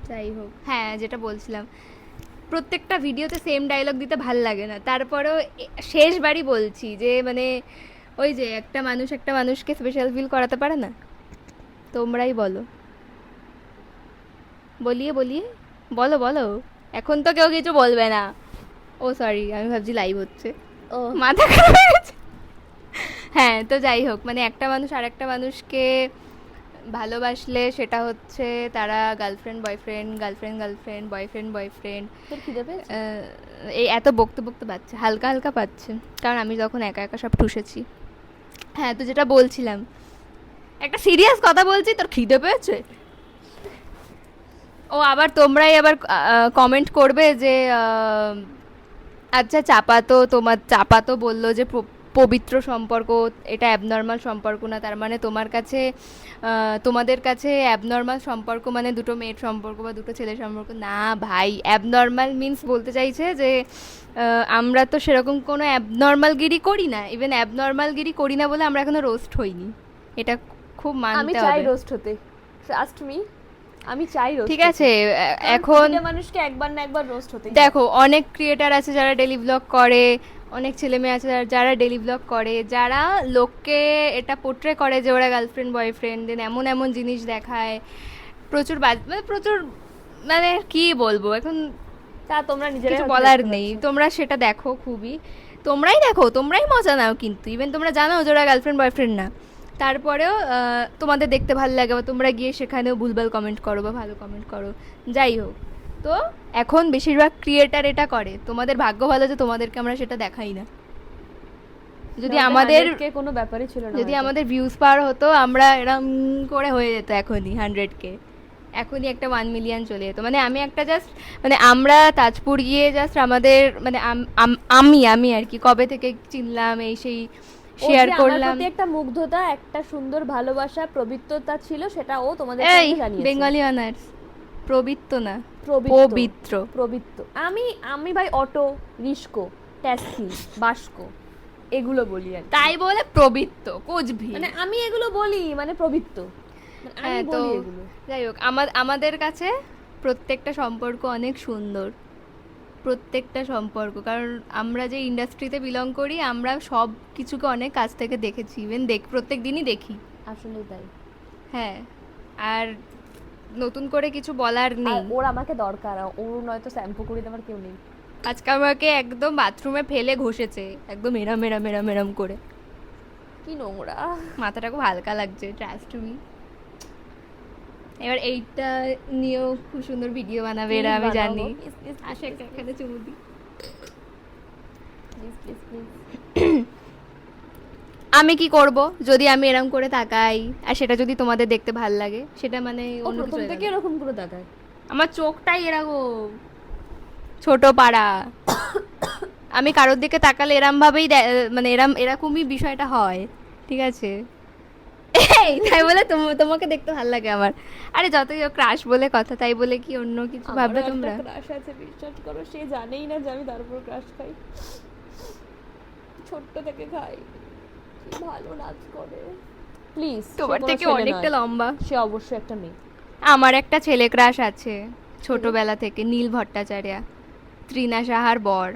যাই হোক, হ্যাঁ যেটা বলছিলাম, প্রত্যেকটা ভিডিওতে সেম ডায়লগ দিতে ভাল লাগে না, তারপরেও শেষবারই বলছি যে মানে ওই যে একটা মানুষ একটা মানুষকে স্পেশাল ফিল করাতে পারে না, তোমরাই বলো, বলিয়ে বলো বলো, এখন তো কেউ কিছু বলবে না। ও সরি, আমি ভাবছি লাইভ হচ্ছে, ও মাথা খারাপ হয়ে গেছে। হ্যাঁ, তো যাই হোক, মানে একটা মানুষ আর একটা মানুষকে ভালোবাসলে সেটা হচ্ছে তারা girlfriend boyfriend, girlfriend girlfriend, boyfriend boyfriend. তোর খিদে পেয়েছে? এই এত বকতে পাচ্ছে, হালকা হালকা পাচ্ছে, কারণ আমি যখন একা একা সব ঠুসেছি। হ্যাঁ, তো যেটা বলছিলাম, একটা সিরিয়াস কথা বলছি, তোর খিদে পেয়েছে? ও আবার তোমরাই আবার কমেন্ট করবে যে আচ্ছা চাপা তো বললো যে পবিত্র সম্পর্ক, এটা অ্যাবনর্মাল সম্পর্ক না, তার মানে তোমাদের কাছে অ্যাবনর্মাল সম্পর্ক মানে দুটো মেয়ের সম্পর্ক বা দুটো ছেলের সম্পর্ক না ভাই। অ্যাবনর্মাল মিন্স বলতে চাইছে যে আমরা তো সেরকম কোনো অ্যাবনর্মালগিরি করি না, ইভেন অ্যাবনর্মালগিরি করি না বলে আমরা এখনো রোস্ট হইনি, এটা খুব আমি মানতে চাই হবে। রোস্ট হতে, ট্রাস্ট মি, আমি চাই রোস্ট। ঠিক আছে, এখন মানুষকে একবার না একবার রোস্ট হতে দেখো, অনেক ক্রিয়েটার আছে যারা ডেলি ব্লগ করে, অনেক ছেলে মেয়ে আছে যারা ডেলি ব্লগ করে, যারা লোককে এটা পোট্রে করে যে ওরা গার্লফ্রেন্ড বয়ফ্রেন্ড, দেন এমন এমন জিনিস দেখায়, প্রচুর মানে প্রচুর, মানে কি বলবো এখন, তা তোমরা নিজেরাই কিছু হয়তো বলার দেখতে নেই। পাচ্ছ। তোমরা সেটা দেখো, খুবই তোমরাই দেখো, তোমরাই মজা নাও, কিন্তু ইভেন তোমরা জানো যে ওরা গার্লফ্রেন্ড বয়ফ্রেন্ড না, তারপরেও তোমাদের দেখতে ভালো লাগে, বা তোমরা গিয়ে সেখানেও ভুলভাল কমেন্ট করো বা ভালো কমেন্ট করো, যাই হোক। তো এখন বেশিরভাগ ক্রিয়েটার এটা করে, তোমাদের ভাগ্য ভালো যে তোমাদেরকে আমরা সেটা দেখাই না। যদি নাহলে আমাদের 100K কোনো ব্যাপারই ছিল না, যদি হয়তো। আমাদের ভিউজ পাওয়ার হতো, আমরা এরম করে হয়ে যেত এখনই 100K, এখনই একটা 1 মিলিয়ন চলে যেত। মানে আমি একটা জাস্ট, মানে আমরা তাজপুর গিয়ে জাস্ট আমাদের মানে আমি আর কি কবে থেকে চিনলাম, এই সেই শেয়ার ওর যে করলাম। আমার প্রতি একটা মুগ্ধতা, একটা সুন্দর ভালোবাসা, পবিত্রতা ছিল, সেটা ও তোমাদের এই কাছে জানিয়েছে। বেঙ্গলি অনার্স, প্রবৃত্ত না, পবিত্র, পবিত্র। পবিত্র। আমি ভাই অটো, রিস্কো, ট্যাক্সি, বাস্কো এগুলো বলি আর কি। তাই বলে প্রবৃত্ত কোচবিহার, মানে আমি এগুলো বলি, মানে পবিত্র, মানে আমি হ্যাঁ, তো বলি এগুলো। যাই হোক, আমাদের কাছে প্রত্যেকটা সম্পর্ক অনেক সুন্দর, প্রত্যেকটা সম্পর্ক, কারণ আমরা যে ইন্ডাস্ট্রিতে বিলং করি, আমরা সব কিছুকে অনেক কাছ থেকে দেখেছি, ইভেন প্রত্যেক দিনই দেখি। আসলে তাই। হ্যাঁ, আর নতুন করে কিছু বলার নেই। আর ওর আমাকে দরকার, ওর নয়তো শ্যাম্পু করে দেওয়ার কেউ নেই। আজকে আমাকে একদম বাথরুমে ফেলে ঘষেছে, একদম এরম করে, কি নোংরা। মাথাটা খুব হালকা লাগছে, ট্রাস্ট মি। এবার এইটা নিয়েও খুব সুন্দর ভিডিও বানাবে এরা, আমি জানি। আসে এখানে চুমু দিই। আমি কি করব যদি আমি এরকম করে তাকাই আর সেটা যদি তোমাদের দেখতে ভাল লাগে, সেটা মানে অন্য কিছু হয়ে গেল। এরকম করে তাকায়। আমার চোখটাই এরকম ছোট পাড়া। আমি কারোর দিকে তাকালে এরম ভাবেই মানে এরকমই বিষয়টা হয়, ঠিক আছে? এই তাই বলে তোমাকে দেখতে ভাল লাগে আমার? আরে যতই ক্রাশ বলে কথা, তাই বলে কি অন্য কিছু ভাববে তোমরা? ক্রাশ আছে, বিশ্বাস করো, সে জানেই না যে আমি তার উপর ক্রাশ খাই। ছোট্ট থেকে খাই, কি ভালো নাচ করে। প্লিজ, তোমার থেকে অনেকটা লম্বা। সে অবশ্যই একটা মেয়ে। আমার একটা ছেলে ক্রাশ আছে ছোটবেলা থেকে, নীল ভট্টাচার্য, ত্রিনা সাহার বর।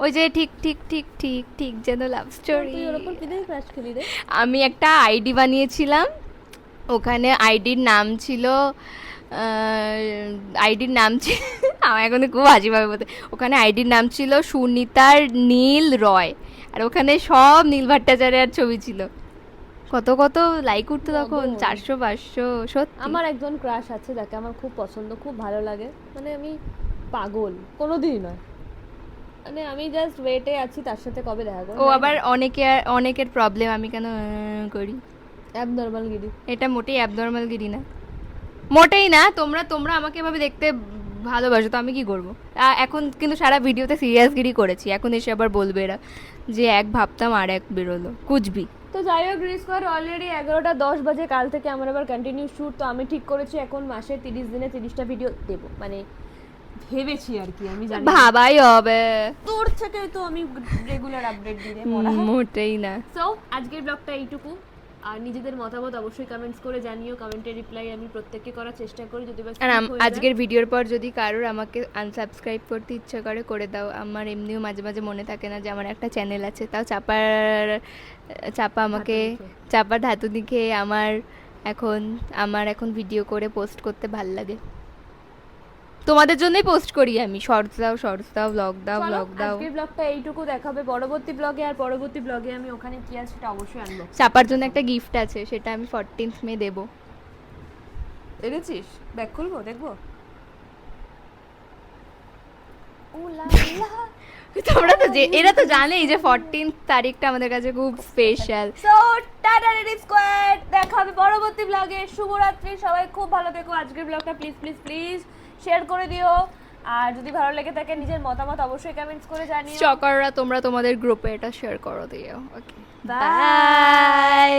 ওই যে ঠিক ঠিক ঠিক ঠিক ঠিক যেন লাভ স্টোরি। তুই ওর উপর কি দিয়ে ক্রাশ খেলি রে? আমি একটা আইডি বানিয়েছিলাম, ওখানে আইডির নাম ছিল আমার এখন খুব হাসি-ভাবে বলতে, ওখানে আইডির নাম ছিল সুনিতার নীল রয়, আর ওখানে সব নীল ভট্টাচার্যের ছবি ছিল। কত কত লাইক উঠতো তখন, 400-500। সত্যি আমার একজন ক্রাশ আছে যাকে আমার খুব পছন্দ, খুব ভালো লাগে, মানে আমি পাগল, কোনোদিনই নয়, মানে আমি জাস্ট ওয়েটে আছি তার সাথে কবে দেখা করব। ও আবার অনেকের প্রবলেম, আমি কেন করি? অ্যাবনর্মাল গিরি। এটা মোটেই অ্যাবনর্মাল গিরি না, মোটেই না। তোমরা আমাকে এভাবে দেখতে ভালোবাসো, তো আমি কি করবো? এখন কিন্তু সারা ভিডিওতে সিরিয়াসগিরি করেছি, এখন এসে আবার বলবে এরা যে এক ভাবতাম আর এক বেরোলো, কুচবি। তো যাই হোক, রিলস কর অলরেডি 11:10 বাজে, কাল থেকে আমার আবার কন্টিনিউ শ্যুট। তো আমি ঠিক করেছি এখন মাসে 30 দিনে 30টা ভিডিও দেব, মানে ভেবেছি আর কি, আমি জানি ভাবাই হবে, তোর থেকে তো আমি রেগুলার আপডেট দিই রে। মোটেই না। সো আজকের ব্লগটা এইটুকু। আর নিজেদের মতামত অবশ্যই কমেন্টস করে জানিও, কমেন্টের রিপ্লাই আমি প্রত্যেককে করার চেষ্টা করি, যদি বা আর আজকের ভিডিওর পর যদি কারোর আমাকে আনসাবস্ক্রাইব করতে ইচ্ছা করে দাও। আমার এমনিও মাঝে মাঝে মনে থাকে না যে আমার একটা চ্যানেল আছে, তাও চাপার ধাতু দিকে আমার এখন ভিডিও করে পোস্ট করতে ভাল লাগে। তোমাদের জন্যই পোস্ট করি আমি, শর্টস দাও, ব্লগ দাও। আজকের ব্লগটা এইটুকু, দেখাবে পরবর্তী ব্লগে। আর পরবর্তী ব্লগে আমি ওখানে কি আছে সেটা অবশ্যই আনবো। চাপার জন্য একটা গিফট আছে, সেটা আমি 14th মে দেবো। দেখেছিস? ব্যাক খুলবো, দেখবো। এরা তো জানেই যে 14th তারিখটা আমাদের কাছে খুব special. So tata ready squad, দেখা হবে পরবর্তী ব্লগে। শুভরাত্রি, সবাই খুব ভালো থেকো। আজকের ব্লগটা প্লিজ প্লিজ প্লিজ শেয়ার করে দিও, আর যদি ভালো লেগে থাকে নিজের মতামত অবশ্যই কমেন্টস করে জানিও। চকাররা তোমরা তোমাদের গ্রুপে এটা শেয়ার করো দিও। ওকে, বাই।